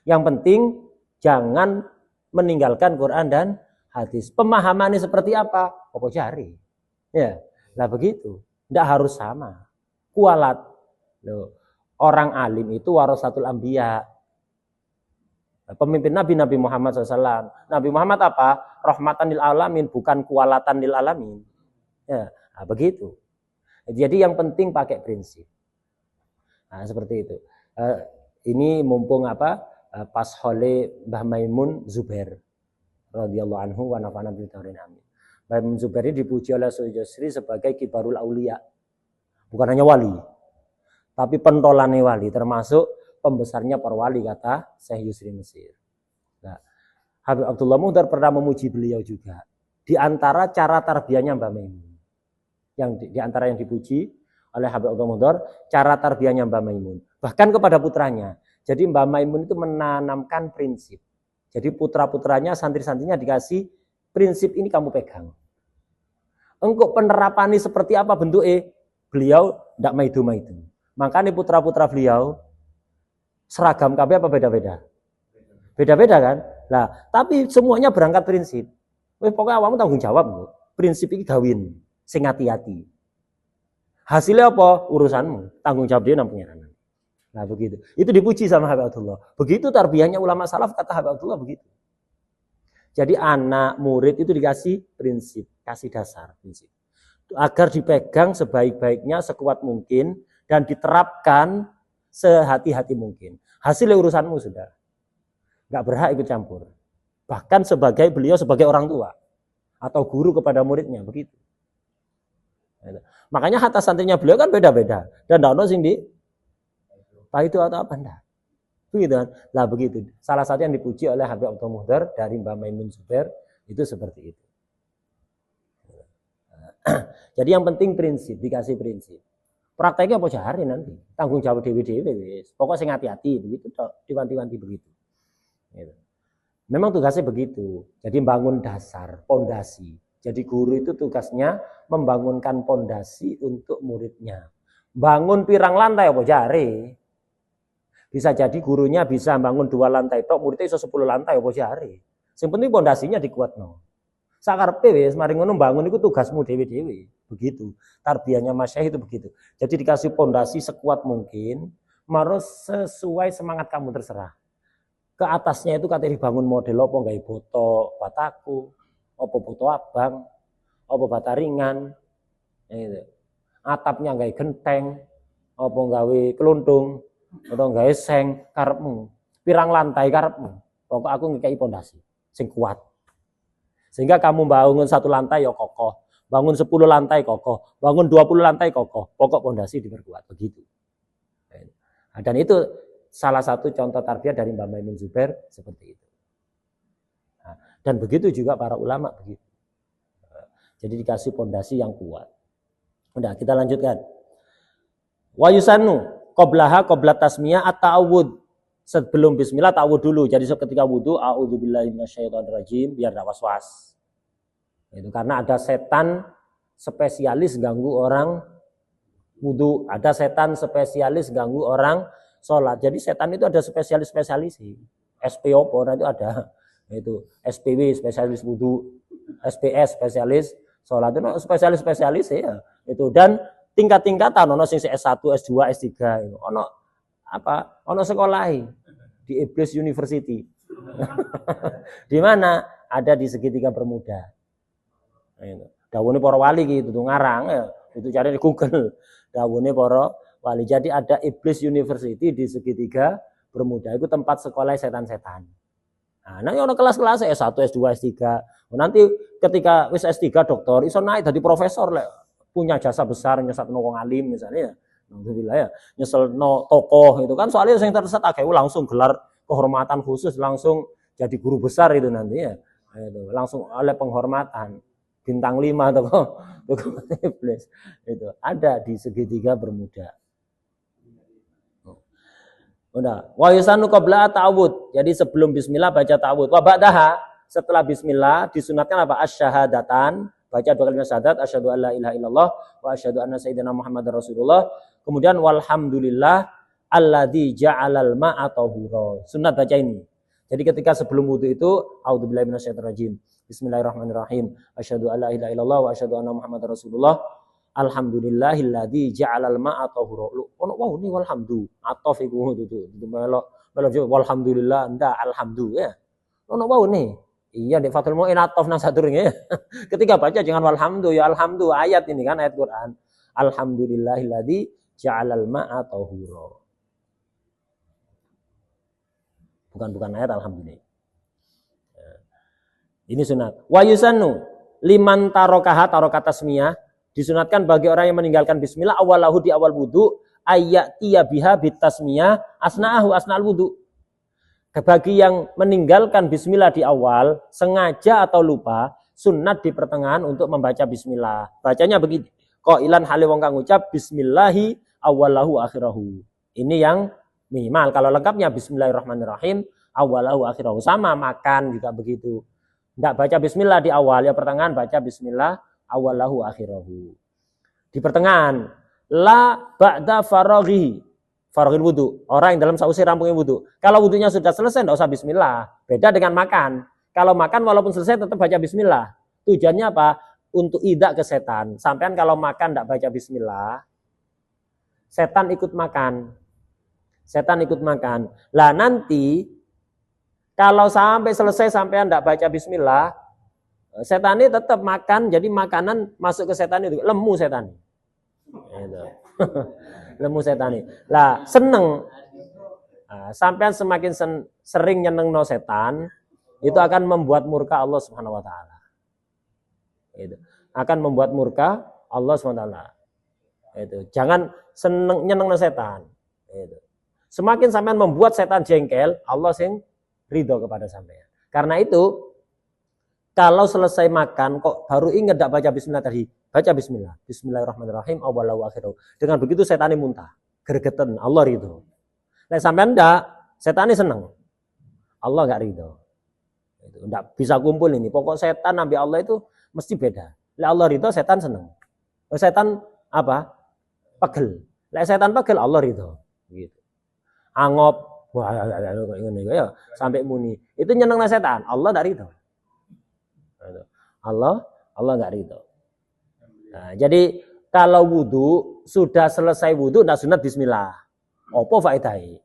Yang penting jangan meninggalkan Quran dan hadis. Pemahamannya seperti apa? Apa cari? Ya, lah begitu. Tidak harus sama. Kualat. Loh, orang alim itu warasatul anbiya. Pemimpin Nabi Muhammad SAW. Nabi Muhammad apa? Rahmatan lil alamin, bukan kualatan lil alamin. Ya, nah begitu. Jadi yang penting pakai prinsip. Nah, seperti itu. Ini mumpung pas hole Mbah Maimun Zubair radhiyallahu anhu wa nafa'ana bi dzikrin amin. Mbah Maimun Zubair ini dipuji oleh Suyusri sebagai kibarul aulia. Bukan hanya wali, tapi pentolane wali, termasuk pembesarnya para wali, kata Syekh Yusri Mesir. Nah, Habib Abdullah Muhdar pernah memuji beliau juga. Di antara cara tarbiyahnya Mbah Maimun. Yang di antara yang dipuji oleh Habib Abdullah Muhdar, cara tarbiyahnya Mbah Maimun. Bahkan kepada putranya. Jadi Mbah Maimun itu menanamkan prinsip. Jadi putra-putranya, santri-santrinya dikasih prinsip ini kamu pegang. Engkau penerapannya seperti apa bentuknya? Beliau tidak maidu-maidu. Makanya putra-putra beliau seragam kabeh apa beda-beda? Beda-beda kan? Nah, tapi semuanya berangkat prinsip. Pokoknya awakmu tanggung jawab. Prinsip ini gawin, sing hati-hati. Hasilnya apa? Urusanmu. Tanggung jawab dia nang pengiran. Nah, begitu. Itu dipuji sama Habib Abdullah. Begitu tarbiyahnya ulama salaf, kata Habib Abdullah begitu. Jadi anak murid itu dikasih prinsip, kasih dasar prinsip. Agar dipegang sebaik-baiknya, sekuat mungkin, dan diterapkan sehati-hati mungkin. Hasilnya urusanmu sudah. Nggak berhak ikut campur. Bahkan beliau sebagai orang tua. Atau guru kepada muridnya, begitu. Makanya hatta santrinya beliau kan beda-beda. Dan tidak ada sing itu atau apa enggak. Begitu kan? Lah begitu. Salah satu yang dipuji oleh Habib Abdullah Muhdar dari Mbah Maimun Zubair itu seperti itu. Jadi yang penting prinsip, dikasih prinsip. Prakteknya apa cari nanti? Tanggung jawab dewi-dewi wis. Pokoknya sing hati-hati begitu tok, diwanti-wanti begitu. Gitu. Memang tugasnya begitu. Jadi bangun dasar, pondasi. Jadi guru itu tugasnya membangunkan pondasi untuk muridnya. Bangun pirang lantai apa jare? Bisa jadi gurunya bisa bangun 2 lantai tok, muridnya iso 10 lantai apa jare. Sing penting pondasinya dikuatno. Sakarepe wis mari ngono bangun iku tugasmu dewi-dewi. Begitu. Tarbiyahnya masyayikh itu begitu. Jadi dikasih pondasi sekuat mungkin, harus sesuai semangat kamu terserah. Ke atasnya itu katanya dibangun model apa, gawe botok, bataku. apa butuh abang, apa bata ringan, gitu. Atapnya gawe genteng, apa gawe keluntung, atau gawe seng karepmu. Pirang lantai karepmu. Pokok aku ngekei pondasi sing kuat. Sehingga kamu bangun 1 lantai ya kokoh, bangun 10 lantai kokoh, bangun 20 lantai kokoh. Pokok pondasi diperkuat begitu. Nah, dan itu salah satu contoh tarbiyah dari Mbah Maimun Zubair seperti itu. Nah, dan begitu juga para ulama begitu. Jadi dikasih pondasi yang kuat. Udah, kita lanjutkan. Wa yusannu qablaha qabla tasmiyah at-ta'awud. Sebelum bismillah ta'awud dulu. Jadi ketika wudu a'udzubillahi minasyaitonirrajim biar enggak was-was. Itu karena ada setan spesialis ganggu orang wudu, ada setan spesialis ganggu orang sholat. Jadi setan itu ada spesialis-spesialis. SPO itu ada. Itu SPW spesialis wudu, SPS spesialis sholat. Itu spesialis-spesialis ya. Itu dan tingkat-tingkatan ono sing S1, S2, S3 itu. Ono apa? Ono sekolah di Iblis University. Di mana? Ada di segitiga Bermuda. Itu. Dawune para wali gitu ngarang ya. Itu cari di Google. Dawune para wali. Jadi ada Iblis University di segitiga Bermuda. Itu tempat sekolah setan-setan. Nah, nanti ono kelas-kelas S1, S2, S3. Nanti ketika wis S3 doktor iso naik jadi profesor lek punya jasa besar nyesat wong alim misalnya. Alhamdulillah ya. Nyesel no tokoh itu kan soalnya yang tersesat agak langsung gelar kehormatan khusus langsung jadi guru besar itu nanti ya. Itu langsung oleh penghormatan bintang 5 tokoh Iblis itu ada di segitiga Bermuda. Udah, wa yusanu qabla ta'awud. Jadi sebelum bismillah baca ta'awud. Wa ba'daha setelah bismillah disunatkan apa? Asyhadatan, baca 2 kalimat syahadat, asyhadu alla ilaha illallah wa asyhadu anna sayyidina Muhammadar Rasulullah. Kemudian walhamdulillah alladzi ja'alal ma'a tahura. Sunat baca ini. Jadi ketika sebelum wudu itu a'udzubillahi minasyaitonirrajim. Bismillahirrahmanirrahim. Asyhadu alla ilaha illallah wa asyhadu anna Muhammadar Rasulullah. Alhamdulillahilladzi ja'alal ma'a tahura. Ono wow ini walhamdu. Atof iku itu melok walhamdulillah ndak alhamdulillah. Ono wow nih. Iya di Fathul Mu'in atof nang sadurunge. Ketika baca jangan walhamdu ya alhamdu ayat ini kan ayat Quran. Alhamdulillahilladzi ja'alal ma'a tahura. Bukan ayat alhamdulillah. Ini sunat. Wa yusannu liman tarokaha tarokat tasmiyah disunatkan bagi orang yang meninggalkan bismillah awalahu di awal wudu ayyatiya biha bitasmiyah asna'ahu asna'al wudu. Bagi yang meninggalkan bismillah di awal sengaja atau lupa sunat di pertengahan untuk membaca bismillah. Bacanya begini. Qailan hale wong kang ngucap bismillahi awalahu akhirahu. Ini yang minimal. Kalau lengkapnya bismillahirrahmanirrahim awalahu akhirahu. Sama makan juga begitu. Enggak baca bismillah di awal, ya pertengahan baca bismillah awalahu akhirahu. Di pertengahan la ba'da faraghi. Faraghil wudu, orang yang dalam sausai rampungnya wudu. Kalau wudunya sudah selesai enggak usah bismillah. Beda dengan makan. Kalau makan walaupun selesai tetap baca bismillah. Tujuannya apa? Untuk idak ke setan. Sampean kalau makan enggak baca bismillah, setan ikut makan. Setan ikut makan. Lah nanti kalau sampai selesai sampean enggak baca bismillah, setan ini tetap makan, jadi makanan masuk ke setan itu, lemu setan. Gitu. Lemu setan ini. Lah seneng. Nah, sampean semakin sering nyenengno setan, itu akan membuat murka Allah Subhanahu wa taala. Itu akan membuat murka Allah Subhanahu wa taala. Itu. Jangan seneng nyenengno setan. Itu. Semakin sampean membuat setan jengkel, Allah sing ridho kepada sampean. Karena itu kalau selesai makan kok baru ingat tidak baca bismillah tadi, baca bismillah. Bismillahirrahmanirrahim awalahu akhiru. Dengan begitu setan ini muntah, gregetan, Allah ridho. Nah sampean enggak, setan ini senang. Allah enggak ridho. Itu enggak bisa kumpul ini. Pokok setan nabi Allah itu mesti beda. Lah Allah ridho, setan senang. Setan apa? Pegel. Lah setan pegel, Allah ridho. Gitu. Angop, wah ini ya sampai muni. Itu nyenengna setan, Allah enggak ridho. Allah enggak ridho. Nah, jadi kalau wudu sudah selesai wudu tidak sunat bismillah. Apa faedahnya?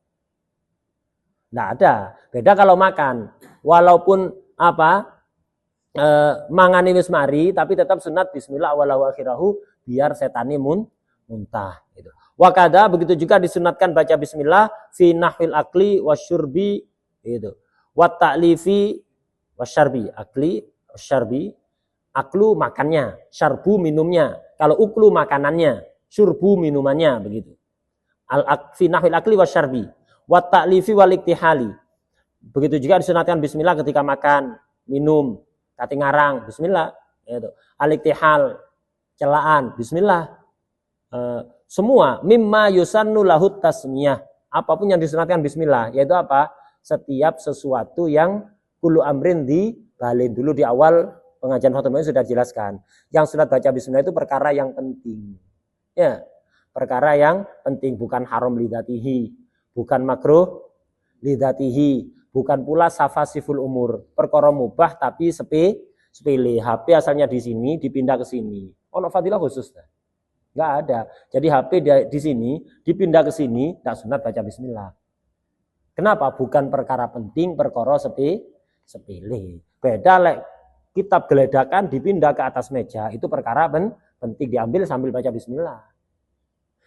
Tidak ada. Beda kalau makan. Walaupun apa mangani wis mari tapi tetap sunat bismillah awalahu akhirahu biar setani muntah gitu. Wakada begitu juga disunatkan baca bismillah fi nahwil akli wasyurbi gitu. Wa ta'lifi wasyarbi, akli wasyarbi, aklu makannya, syarbu minumnya. Kalau uklu makanannya, syurbu minumannya begitu. Fi nahwil akli wasyarbi, wa ta'lifi wal iktihali. Begitu juga disunatkan bismillah ketika makan, minum, kati ngarang, bismillah gitu. Al-iktihal, celaan, bismillah. Semua mimma yusannu lahut tasmiyah, apapun yang disunatkan bismillah, yaitu apa? Setiap sesuatu yang kullu amrin dibalin. Dulu di awal pengajian Fathul sudah dijelaskan. Yang sunat baca bismillah itu perkara yang penting. Ya, perkara yang penting, bukan haram lidatihi, bukan makruh lidatihi, bukan pula safasiful umur, perkara mubah tapi sepele. HP asalnya di sini dipindah ke sini. Ono fadilah khusus dah. Enggak ada. Jadi HP di sini dipindah ke sini, tak sunat baca bismillah. Kenapa? Bukan perkara penting, perkara sepele. Beda lek kitab geledakan dipindah ke atas meja, itu perkara penting, diambil sambil baca bismillah.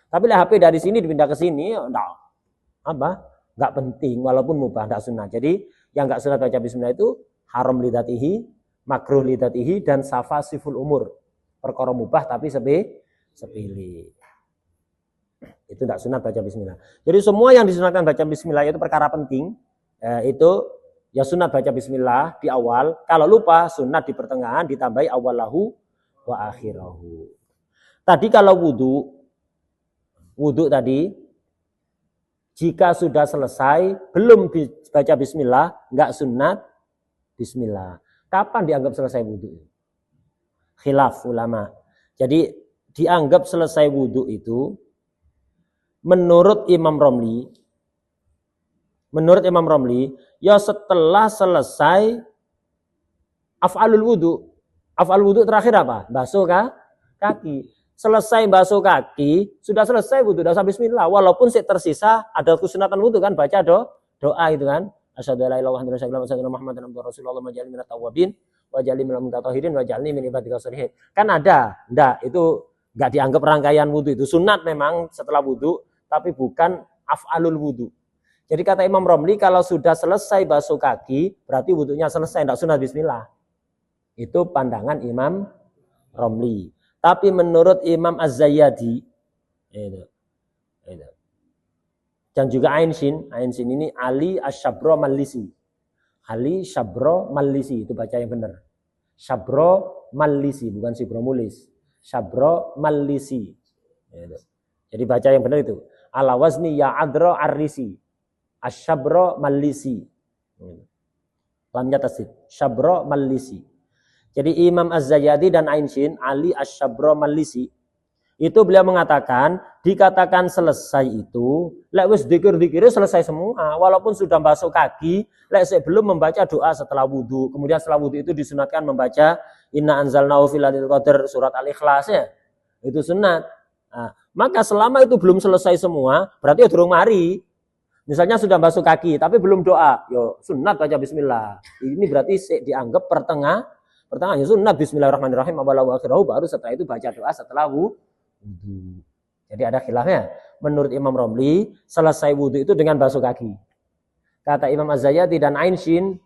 Tapi lek HP dari sini dipindah ke sini, enggak penting walaupun mubah, enggak sunat. Jadi yang enggak sunat baca bismillah itu haram lidatihi, makruh lidatihi, dan safasiful umur. Perkara mubah tapi sepele. Itu tidak sunat baca bismillah. Jadi semua yang disunatkan baca bismillah itu perkara penting. Itu ya sunat baca bismillah di awal. Kalau lupa sunat di pertengahan ditambahi awalahu wa akhirahu. Tadi kalau wudhu tadi, jika sudah selesai belum baca bismillah, enggak sunat bismillah. Kapan dianggap selesai wudhu? Khilaf ulama. Jadi dianggap selesai wudhu itu menurut Imam Romli ya setelah selesai af'alul wudhu. Af'al wudhu terakhir apa? Basuh kaki. Selesai basuh kaki, sudah selesai wudhu, sudah bismillah. Walaupun tersisa ada kesunatan wudhu kan, baca doa itu kan. Asyhadu an la ilaha illallah wa asyhadu anna muhammadan abduhu rasulullah wa ja'alni minat tawwabin wa ja'alni minal mutatahhirin wa ja'alni min ibadikal sholihin. Kan ada. Enggak, itu enggak dianggap rangkaian wudhu, itu sunat memang setelah wudhu, tapi bukan af'alul wudhu. Jadi kata Imam Romli, kalau sudah selesai basuh kaki, berarti wudhunya selesai, tidak sunat bismillah. Itu pandangan Imam Romli. Tapi menurut Imam Az-Zayyadi, dan juga Ain Shin ini Ali Asy-Syabro Mallisi. Ali Syabro Mallisi, itu baca yang benar. Syabro Mallisi, bukan Sibro Mulis. Syabro Mallisi. Jadi baca yang benar itu. Ala wazni ya'adro ar-risi. Asy-Syabro Mallisi. Lamnya tasdid. Syabro Mallisi. Jadi Imam Az-Zayyadi dan Ain Shin, Ali Asy-Syabro Mallisi, itu beliau mengatakan, dikatakan selesai itu, lek wis dzikir-dzikir selesai semua, walaupun sudah basuh kaki, lek belum membaca doa setelah wudu. Kemudian setelah wudu itu disunatkan membaca Inna anzalnahu fi lailatul qadar, surat Al-Ikhlas ya. Itu sunat. Nah, maka selama itu belum selesai semua, berarti ya durung mari. Misalnya sudah basuh kaki tapi belum doa, yo sunat baca bismillah. Ini berarti dianggap pertengahannya sunat bismillahirrahmanirrahim awalahu akhirahu, baru setelah itu baca doa setelah wudu. Jadi ada khilafnya. Menurut Imam Romli, selesai wudu itu dengan basuh kaki. Kata Imam Az-Zayyadi dan Ain Shin,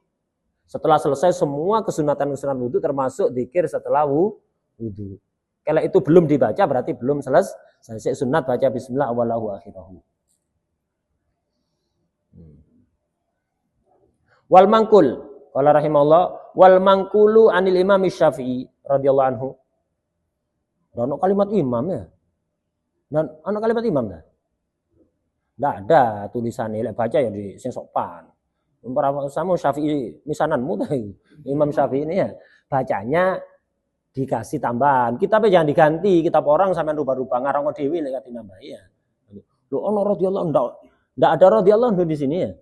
setelah selesai semua kesunatan-kesunatan wudu termasuk zikir setelah wudu. Kalau itu belum dibaca berarti belum selesai sunat baca bismillah awalahu akhirahu. Wal mangkul, qala rahimahullah, wal mangkulu anil Imam Syafi'i radhiyallahu anhu. Dan kalimat imam ya. Dan anak kalimat imam dah. Enggak ada tulisannya, lek baca ya di sing sopan. Umpama sama Syafi'i misananmu tadi. Imam Syafi'i ini ya bacanya dikasih tambahan. Kitabnya jangan diganti, kitab orang sampean rubah-rubah ngarang dhewe lek dinambahi ya. Lho ono radhiyallahu ndak ada radhiyallahu di sini ya.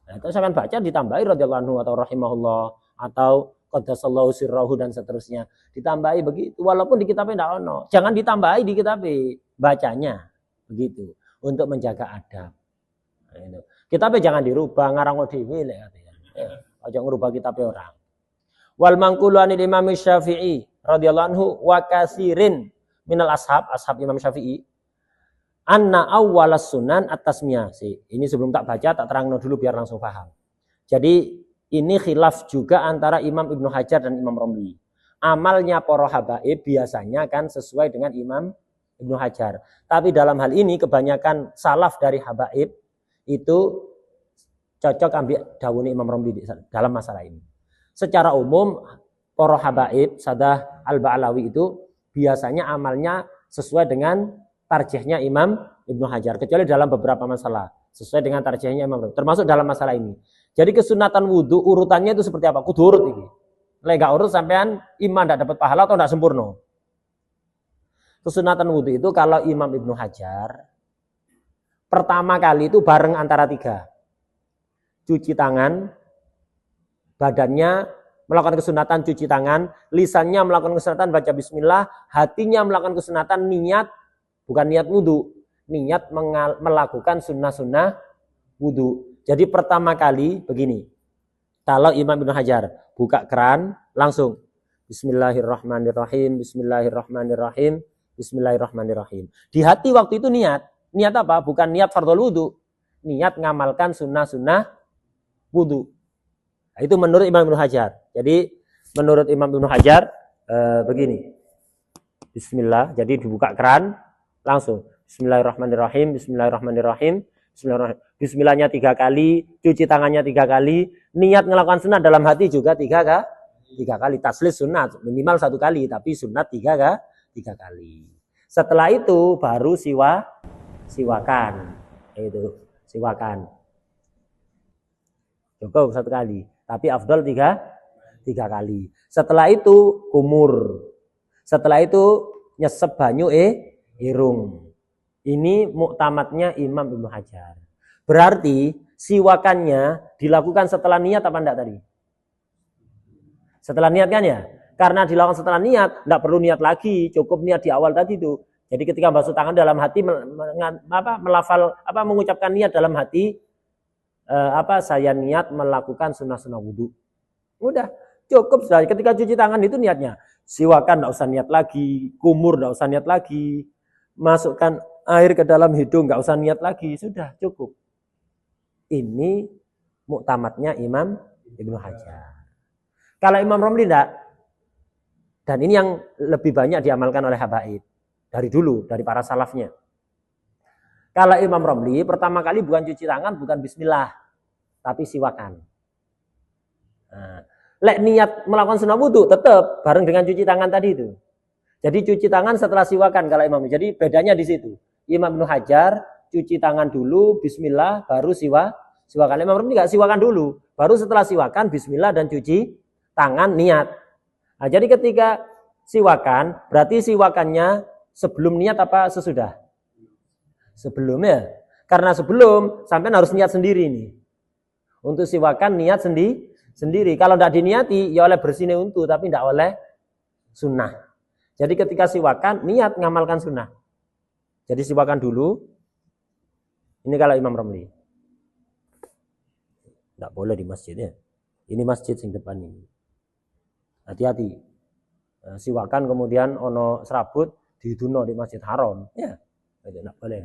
Nah, itu sampean baca ditambahi radhiyallahu anhu atau rahimahullah atau qaddasallahu sirrahu dan seterusnya. Ditambahi begitu walaupun di kitabnya ndak ono. Jangan ditambahi di kitabnya, bacanya begitu untuk menjaga adab. Nah, itu. Kitabnya jangan dirubah ngarang dhewe lek katanya. Aja ngerubah kitabnya orang. Wal mangkulu anil Imam Syafi'i radhiyallahu anhu wa katsirin minal ashab Imam Syafi'i anna awwalas sunan at-tasmiyah. Ini sebelum tak baca tak terangno dulu biar langsung paham. Jadi ini khilaf juga antara Imam Ibnu Hajar dan Imam Romli. Amalnya para habaib biasanya kan sesuai dengan Imam Ibnu Hajar. Tapi dalam hal ini kebanyakan salaf dari habaib itu cocok ambil dawuhnya Imam Romli dalam masalah ini. Secara umum para habaib Sadah Al-Ba'alawi itu biasanya amalnya sesuai dengan tarjihnya Imam Ibnu Hajar. Kecuali dalam beberapa masalah sesuai dengan tarjihnya Imam Romli. Termasuk dalam masalah ini. Jadi kesunatan wudhu urutannya itu seperti apa? Kudu urut ini. Lek gak urut sampean iman tidak dapat pahala atau tidak sempurna. Kesunatan wudhu itu kalau Imam Ibnu Hajar pertama kali itu bareng antara 3. Cuci tangan, badannya melakukan kesunatan cuci tangan, lisannya melakukan kesunatan baca bismillah, hatinya melakukan kesunatan niat, bukan niat wudhu, niat melakukan sunnah-sunnah wudhu. Jadi pertama kali begini, kalau Imam Ibnu Hajar buka keran langsung Bismillahirrahmanirrahim, Bismillahirrahmanirrahim, Bismillahirrahmanirrahim. Di hati waktu itu niat apa? Bukan niat fardhu wudhu, niat ngamalkan sunnah-sunnah wudhu. Nah, itu menurut Imam Ibnu Hajar. Jadi menurut Imam Ibnu Hajar begini, Bismillah. Jadi dibuka keran langsung Bismillahirrahmanirrahim, Bismillahirrahmanirrahim. Bismillahnya 3 kali, cuci tangannya 3 kali, niat melakukan sunat dalam hati juga 3 kali, taslis sunat minimal 1 kali, tapi sunat 3 kali. Setelah itu baru siwakan, itu siwakan. Cukup 1 kali, tapi afdal 3 kali. Setelah itu kumur, setelah itu nyesep banyu irung. Ini muktamadnya Imam Ibnu Hajar. Berarti siwakannya dilakukan setelah niat apa enggak tadi? Setelah niat kan ya? Karena dilakukan setelah niat, enggak perlu niat lagi, cukup niat di awal tadi itu. Jadi ketika basuh tangan dalam hati mengucapkan niat dalam hati saya niat melakukan sunnah-sunnah wudhu. Udah, cukup sudah. Ketika cuci tangan itu niatnya. Siwakan enggak usah niat lagi, kumur enggak usah niat lagi. Masukkan air ke dalam hidung, nggak usah niat lagi, sudah cukup. Ini muktamadnya Imam Ibnu Hajar. Kalau Imam Romli enggak, dan ini yang lebih banyak diamalkan oleh habaib dari dulu, dari para salafnya. Kalau Imam Romli pertama kali bukan cuci tangan, bukan bismillah, tapi siwakan. Nah, lek niat melakukan sunnah wudhu tetap bareng dengan cuci tangan tadi itu. Jadi cuci tangan setelah siwakan kalau Imam. Jadi bedanya di situ. Imam Ibnu Hajar cuci tangan dulu, bismillah, baru siwakan. Imam Romli enggak siwakan dulu, baru setelah siwakan bismillah dan cuci tangan niat. Nah, jadi ketika siwakan, berarti siwakannya sebelum niat apa sesudah? Sebelumnya. Karena sebelum sampai harus niat sendiri nih. Untuk siwakan niat sendiri. Kalau tidak diniati ya oleh bersihnya untuk, tapi tidak oleh sunnah. Jadi ketika siwakan niat ngamalkan sunnah. Jadi siwakan dulu. Ini kalau Imam Romli. Tidak boleh di masjid ya. Ini masjid sing depan ini. Hati-hati. Siwakan kemudian ono serabut diduno di Masjid Haram. Ya. Itu tidak boleh.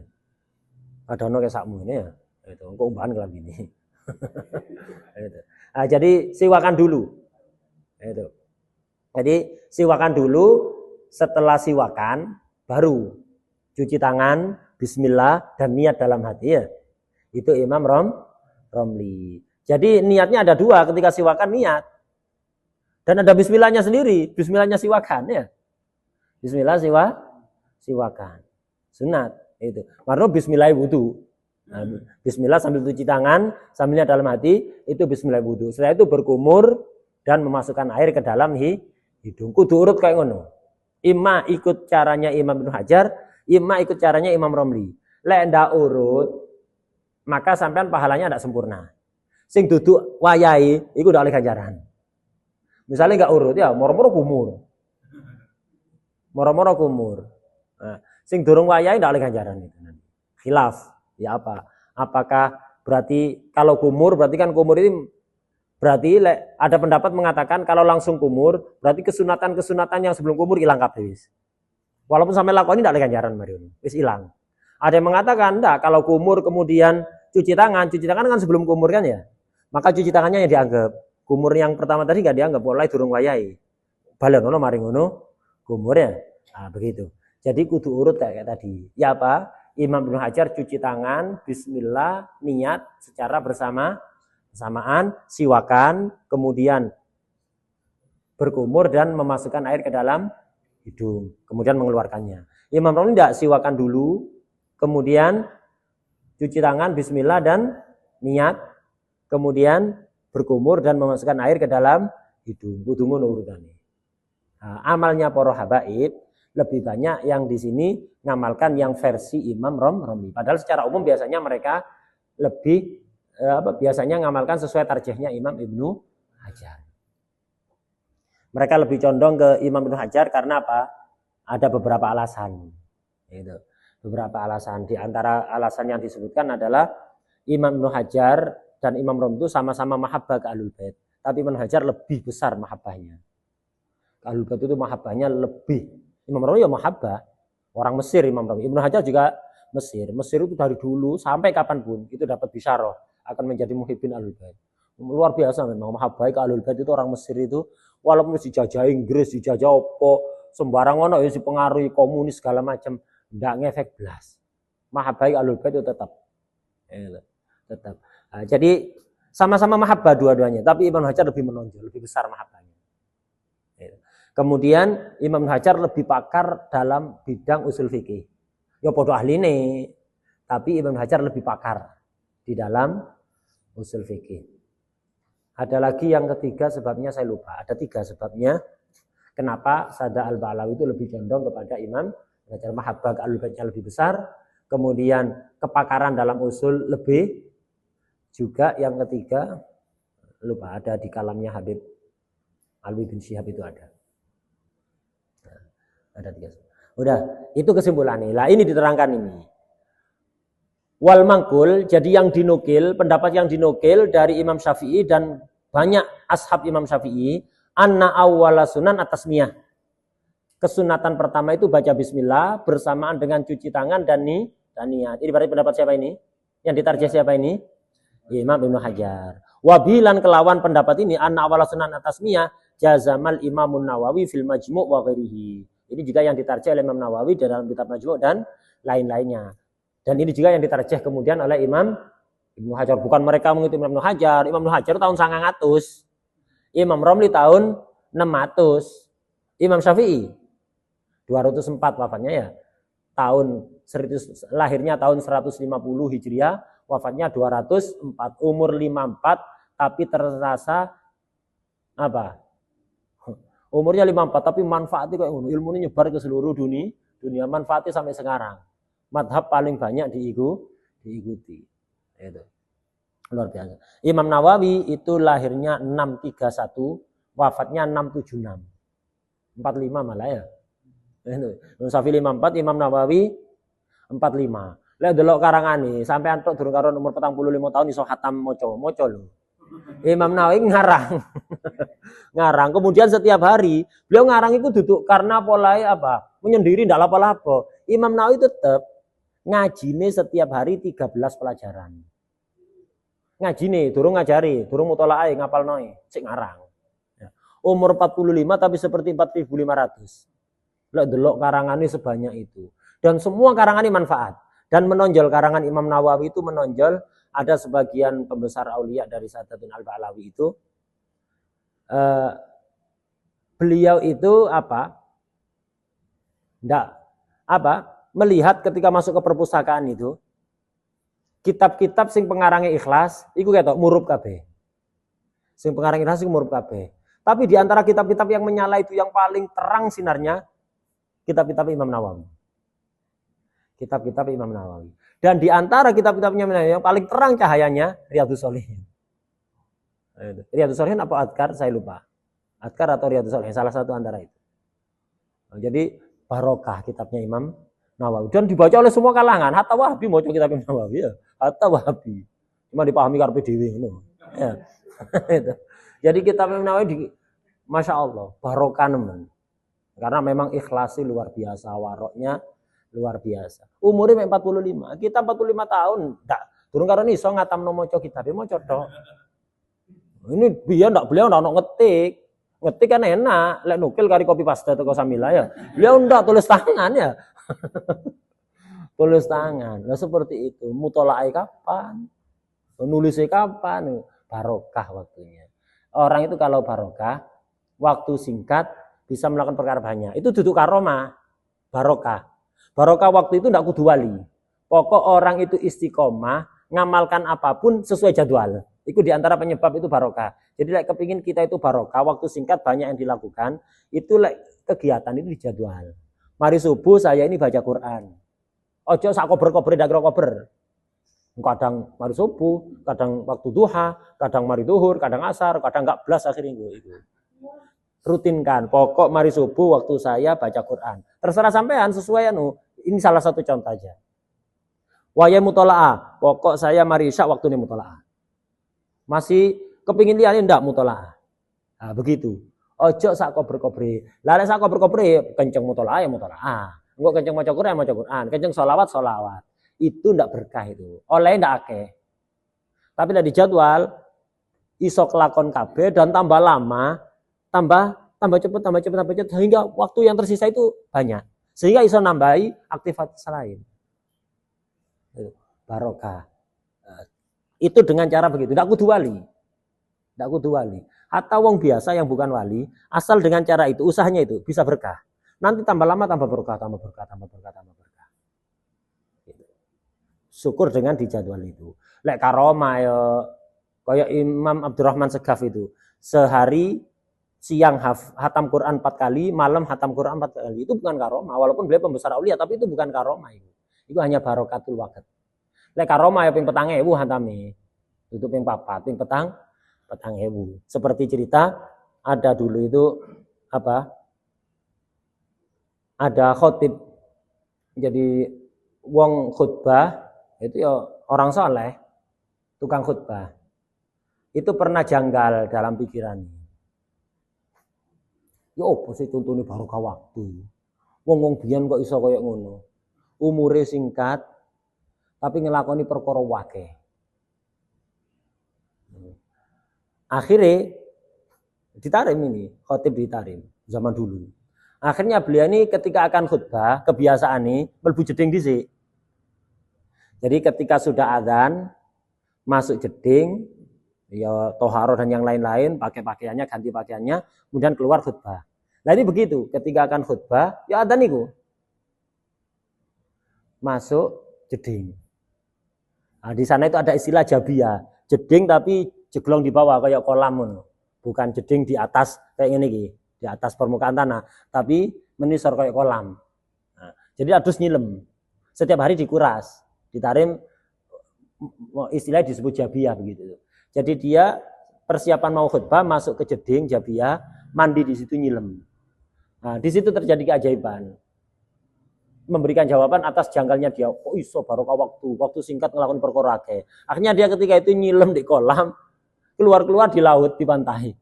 Ada ono kayak sakmu ini ya. Itu kok umbahan kelam ini. Nah, jadi siwakan dulu. Itu. Jadi siwakan dulu. Setelah siwakan baru cuci tangan, bismillah, dan niat dalam hati ya. Itu Imam Romli. Jadi niatnya ada 2 ketika siwakan niat. Dan ada bismillahnya sendiri. Bismillahnya siwakan ya. Bismillah siwakan. Sunat. Itu. Karena bismillah wudhu. Nah, bismillah sambil cuci tangan, sambil niat dalam hati, itu bismillah wudhu. Setelah itu berkumur dan memasukkan air ke dalam hidung. Kudu urut kayak ngono. Ima ikut caranya Imam Ibnu Hajar, ima ikut caranya Imam Romli. Lek ndak urut, maka sampean pahalanya ndak sempurna. Sing duduk wayahe iku ndak oleh ganjaran. Misalnya nggak urut ya, moro-moro kumur. Moro-moro kumur. Nah, sing durung wayahe ndak oleh ganjaran itu nanti. Khilaf, ya apa? Apakah berarti kalau kumur berarti kan kumur ini Berarti ada pendapat mengatakan kalau langsung kumur, berarti kesunatan-kesunatan yang sebelum kumur hilang kabeh. Walaupun sampai lakoni tidak ada ganjaran Marion, wis hilang. Ada yang mengatakan enggak, kalau kumur kemudian cuci tangan kan sebelum kumur kan ya. Maka cuci tangannya yang dianggap. Kumur yang pertama tadi enggak dianggap, mulai durung wayahe. Balen ngono maring ngono kumur ya. Nah, begitu. Jadi kudu urut kayak tadi. Ya apa? Imam Ibnu Hajar cuci tangan, bismillah, niat secara bersamaan, siwakan, kemudian berkumur dan memasukkan air ke dalam hidung, kemudian mengeluarkannya. Imam Romli tidak, siwakan dulu, kemudian cuci tangan, bismillah dan niat, kemudian berkumur dan memasukkan air ke dalam hidung. Kudu ngono urutane. Nah, amalnya para habaib lebih banyak yang di sini ngamalkan yang versi Imam Romli. Padahal secara umum biasanya mereka lebih biasanya ngamalkan sesuai tarjihnya Imam Ibnu Hajar. Mereka lebih condong ke Imam Ibnu Hajar karena apa? Ada beberapa alasan. Gitu. Beberapa alasan. Di antara alasan yang disebutkan adalah Imam Ibnu Hajar dan Imam Romli itu sama-sama mahabbah ke Ahlul Bait. Tapi Ibnu Hajar lebih besar mahabbahnya. Ahlul Bait itu mahabbahnya lebih. Imam Romli ya mahabbah. Orang Mesir Imam Romli. Ibnu Hajar juga Mesir. Mesir itu dari dulu sampai kapanpun itu dapat bisyarah akan menjadi muhibbin Ahlul Bait. Luar biasa memang mahabbah ke Ahlul Bait itu orang Mesir itu walaupun dijajah Inggris, dijajah opo, sembarang ono ya dipengaruhi komunis segala macam, ndak ngefek blas. Mahabbah ke Ahlul Bait itu tetap. Nah, jadi sama-sama mahabbah dua-duanya, tapi Imam Hajar lebih menonjol, lebih besar mahabbahnya. Kemudian Imam Hajar lebih pakar dalam bidang usul fikih. Ya podo ahline, tapi Imam Hajar lebih pakar di dalam usul fikih. Ada lagi yang ketiga, sebabnya saya lupa. Ada 3 sebabnya kenapa Sada Al-Ba'lawi itu lebih condong kepada Imam Hajar. Mahabbah ke Ahlul Baitnya lebih besar, kemudian kepakaran dalam usul lebih. Juga yang ketiga, lupa, ada di kalamnya Habib Alwi bin Syihab itu ada. Ada 3. Udah, itu kesimpulannya. Lah ini diterangkan ini. Wal mangkul, jadi yang dinukil, pendapat yang dinukil dari Imam Syafi'i dan banyak ashab Imam Syafi'i, anna awwala sunan at-tasmiyah. Kesunatan pertama itu baca bismillah bersamaan dengan cuci tangan dan niat. Ini berarti pendapat siapa ini? Yang ditarjih siapa ini? Imam Ibnu Hajar. Wabilan kelawan pendapat ini, anna awwala sunan at-tasmiyah jazamal Imamun Nawawi fil Majmu' wa ghairihi. Ini juga yang ditarjih oleh Imam Nawawi dalam kitab Majmu' dan lain-lainnya. Dan ini juga yang ditarjih kemudian oleh Imam Ibnu Hajar. Bukan mereka mengikuti Imam Ibnu Hajar. Imam Ibnu Hajar tahun 900. Imam Romli tahun 600. Imam Syafi'i 204 wafatnya ya. Lahirnya tahun 150 Hijriah, wafatnya 204. Umur 54 tapi terasa apa? Umurnya 54 tapi manfaatnya kayak ngono. Ilmunya nyebar ke seluruh dunia manfaatnya sampai sekarang. Madhab paling banyak diikuti. Itu. Luar biasa. Imam Nawawi itu lahirnya 631, wafatnya 676. 45 malah ya. Imam Syafi'i 54, Imam Nawawi 45. Lihat delok karangane, sampai antuk durung karo umur 45 tahun iso khatam maca lho. Imam Nawawi ngarang. Ngarang. Kemudian setiap hari beliau ngarang itu duduk karena polai apa? Menyendiri ndak apa-apa. Imam Nawawi tetap ngajine setiap hari 13 pelajaran. Ngajine, durung ngajari, durung mutolaae ngapalnoe, sik ngarang. Ya. Umur 45 tapi seperti 4.500. Lek delok karangane sebanyak itu. Dan semua karangan ini manfaat. Dan menonjol karangan Imam Nawawi itu menonjol. Ada sebagian pembesar aulia dari Sadatul Al-Ba'lawi itu beliau itu melihat ketika masuk ke perpustakaan itu kitab-kitab sing pengarangnya ikhlas iku ketok murub kabeh. Sing pengarang ikhlas iku murub kabeh. Tapi di antara kitab-kitab yang menyala itu yang paling terang sinarnya kitab-kitab Imam Nawawi. Kitab-kitab Imam Nawawi. Dan di antara kitab-kitabnya yang paling terang cahayanya Riyadhus Shalihin. Riyadhus Shalihin apa Adkar? Saya lupa. Adkar atau Riyadhus Shalihin, salah satu antara itu. Jadi barokah kitabnya Imam Nawawi. Dan dibaca oleh semua kalangan. Hatta Wahabi mau kitab Imam Nawawi ya. Hatta Wahabi. Cuma dipahami karepe dhewe ngono. Ya. Jadi kita Nawawi di Masya Allah, barokah nemen. Karena memang ikhlasi luar biasa, waroknya luar biasa. Umurnya 45, kita 45 tahun, enggak. Turun karena iso ngatam no moco kita, dia moco tok. Ini dia enggak, beliau enggak ngetik. Ngetik kan enak, lek nukil kari kopi paste teko samila ya. Beliau enggak tulis tangan ya. Tulis tangan. Nah seperti itu, mutolaai kapan? Nulisnya kapan? Barokah waktunya. Orang itu kalau barokah, waktu singkat bisa melakukan perkara banyak. Itu duduk karomah, barokah. Barokah waktu itu tidak kudu wali. Pokok orang itu istiqomah, ngamalkan apapun sesuai jadwal. Itu diantara penyebab itu barokah. Jadi like, kepingin kita itu barokah, waktu singkat banyak yang dilakukan, itu like, kegiatan itu dijadwal. Mari subuh saya ini baca Quran. Ojo sak kober-kober dak kober. Kadang mari subuh, kadang waktu duha, kadang mari duhur, kadang asar, kadang enggak belas akhirnya itu. Rutinkan, pokok mari subuh waktu saya baca Quran. Terserah sampean sesuai ini salah satu contoh aja. Waya mutola'ah, pokok saya mari isya waktu ini mutola'ah. Masih kepingin liane ndak mutola'ah. Nah, begitu. Ojo sak kober-kobre. Lah sak kober-kobre kenceng mutola'ah ya mutola'ah. Engko kenceng maca Quran maca Quran, kenceng sholawat. Itu ndak berkah itu. Oleh ndak akeh. Tapi nek dijadwal iso kelakon kabeh dan tambah lama, tambah cepet sehingga waktu yang tersisa itu banyak. Sehingga iso nambahi aktivitas lain. Barokah. Itu dengan cara begitu. Ndak kudu wali. Ndak kudu wali. Atau wong biasa yang bukan wali, asal dengan cara itu, usahanya itu bisa berkah. Nanti tambah lama tambah berkah, tambah berkah. Syukur dengan dijadwal itu. Lek karomah ya kayak Imam Abdurrahman Segaf itu. Sehari siang hatam Quran 4 kali, malam hatam Quran 4 kali. Itu bukan karomah, walaupun beliau pembesar aulia, tapi itu bukan karomah itu. Itu hanya barokatul waqt. Lek karomah ya ping petang ewu hatame. Itu ping papat, ping petang ewu. Seperti cerita ada dulu itu ada khotib. Jadi wong khutbah itu ya orang soleh, tukang khutbah. Itu pernah janggal dalam pikirannya. Ya opo sih tuntune barokah waktu. Wong biyen kok iso kaya ngono. Umure singkat tapi ngelakoni perkara wakeh. Akhirnya ditarim ini, khotib ditarim zaman dulu. Akhirnya beliau ini ketika akan khutbah, kebiasaan ini mlebu jeding dhisik. Jadi ketika sudah azan, masuk jeding, ya toharo dan yang lain-lain, pakai pakaiannya, ganti pakaiannya, kemudian keluar khutbah. Nah ini begitu, ketika akan khutbah, ya adzan niku. Masuk jeding. Nah, di sana itu ada istilah jabia, jeding tapi jeglong di bawah kayak kolam, bukan jeding di atas kayak ini, di atas permukaan tanah, tapi menisor kayak kolam. Nah, jadi adus nyilem, setiap hari dikuras, ditarim, istilah disebut jabia begitu. Jadi dia persiapan mau khutbah masuk ke jeding jabia, mandi di situ nyilem. Nah, di situ terjadi keajaiban. Memberikan jawaban atas janggalnya dia. Kok iso barokah waktu singkat ngelakuin perkara akeh. Akhirnya dia ketika itu nyilem di kolam, keluar di laut, di pantai.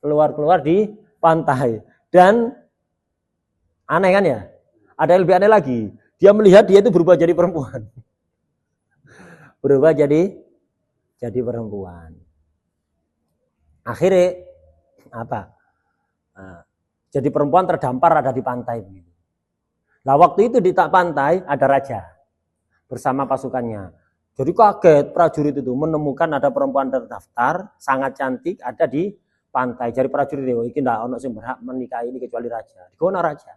Keluar di pantai. Dan aneh kan ya? Ada yang lebih aneh lagi. Dia melihat dia itu berubah jadi perempuan. Berubah jadi perempuan. Akhirnya apa? Nah, jadi perempuan terdampar ada di pantai begitu. Nah waktu itu di tak pantai ada raja bersama pasukannya. Jadi kaget prajurit itu menemukan ada perempuan terdaftar sangat cantik ada di pantai. Jadi prajurit itu iki ndak ono sing berhak menikahi ini kecuali raja. Dikono raja.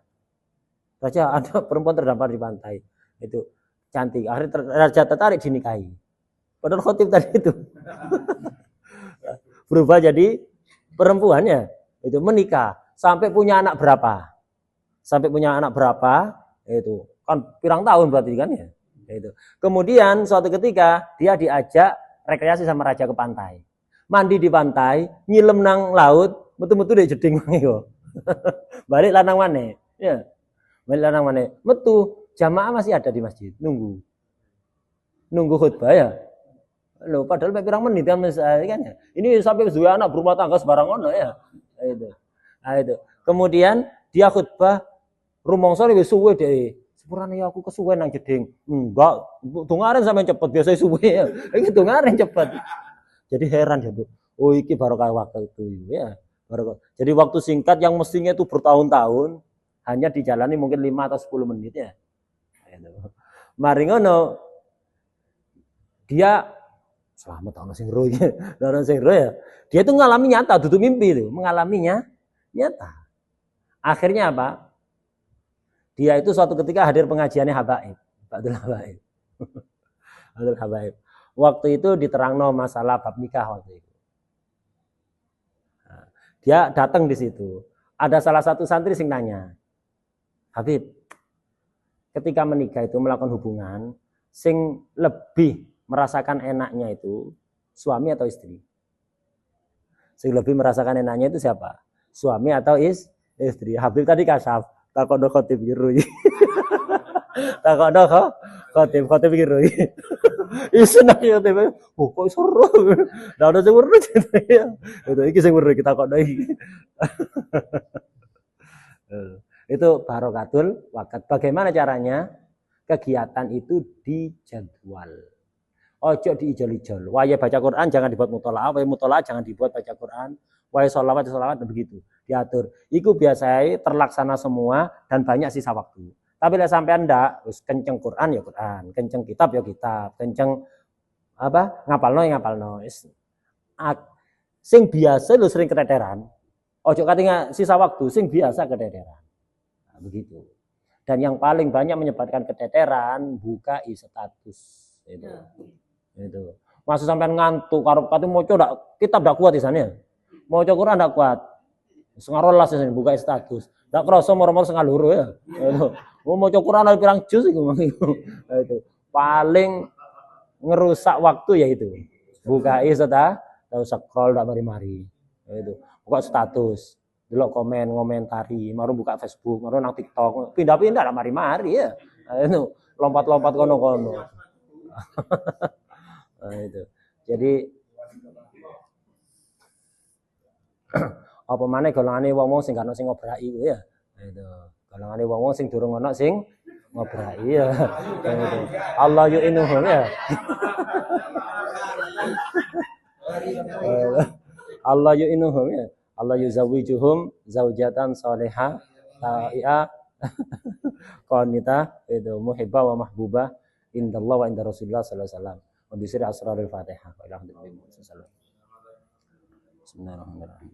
Raja ada perempuan terdampar di pantai. Itu cantik. Akhirnya raja tertarik dinikahi. Padahal khotib tadi itu berubah jadi perempuannya. Itu menikah sampai punya anak berapa? Itu kan pirang tahun berarti kan ya. Itu. Kemudian suatu ketika dia diajak rekreasi sama raja ke pantai. Mandi di pantai, nyilem nang laut, metu-metu dek jeding mangiku. Balik lanang maneh. Ya. Balik lanang maneh. Metu, jamaah masih ada di masjid, nunggu khutbah ya. Loh, padahal mek pirang menit kan ya. Ini sampai dua anak berumah tangga sebarang ono ya. Itu. Nah, itu. Kemudian dia khutbah rumangsa wis suwe deh. Sepurane ya aku kesuwen nang jeding. Enggak, dongaren sampe cepet biasa suwe ya. Iki dongaren cepet. Jadi heran ya, Bu. Oh, iki barokah waktu itu ya. Barokah. Jadi waktu singkat yang mestinya itu bertahun-tahun hanya dijalani mungkin 5 atau 10 menit ya. Mari ngono dia selamat tahun sing ro iki. Tahun sing ro ya. Dia itu mengalami nyata, duduk mimpi itu, mengalaminya nyata. Akhirnya apa? Dia itu suatu ketika hadir pengajiannya Habaib, Abdul Habaib. Abdul Habaib. Waktu itu diterangno masalah bab nikah waktu itu. Nah, dia datang di situ. Ada salah satu santri sing nanya, Habib, ketika menikah itu melakukan hubungan, sing lebih merasakan enaknya itu suami atau istri? Sing lebih merasakan enaknya itu siapa? Suami atau istri? Habib tadi kasaf, takono khotib biru. Takono khotib biru. Isu nak ya tebe, kok seru. Dah ada sing weruh ya. Itu iki sing weruh kita kok iki. Itu barokatul wakat. Bagaimana caranya? Kegiatan itu dijadwal. Ojo diijol-ijol. Waya baca Quran jangan dibuat mutolaah, waya mutolaah jangan dibuat baca Quran. Waya sholawat begitu. Diatur. Iku biasanya terlaksana semua dan banyak sisa waktu. Tapi lah sampai anda, kenceng Quran ya Quran, kenceng kitab ya kitab, kenceng apa ngapalno ya ngapalno. Sing biasa lu sering keteteran. Ojo katinga sisa waktu, sing biasa keteteran. Nah, begitu. Dan yang paling banyak menyebabkan keteteran buka status itu. Itu. Masuk sampai ngantuk karo kate maca ndak kitab ndak kuat di sana. Maca Quran ndak kuat. Sengarolas sini buka status. Ndak krasa moro-moro setengah loro ya. Itu. Mau maca Quran ada pirang juz iku. Itu. Paling ngerusak waktu ya itu. Buka status, tahu scroll ndak mari-mari. Itu. Buka status. Delok komen, ngomentari, maru buka Facebook, maru nang TikTok, pindah-pindah ndak mari-mari ya. Itu. Lompat-lompat kono-kono. Nah, itu. Jadi apa maneh golongane wong-wong sing gak ono sing ngobraki ya. Nah, itu. Golongane wong-wong sing durung ono sing ngobraki ya. Gitu. Allah yu'inuhum ya. Allah yu'inuhum ya. Allah yuzawijuhum zaujatan salihah ta'i'a qanita itu muhibbah wa mahbubah indallah wa inda Rasulullah sallallahu alaihi wasallam. Wa bi sirri asrarul Fatihah. Bismillahirrahmanirrahim.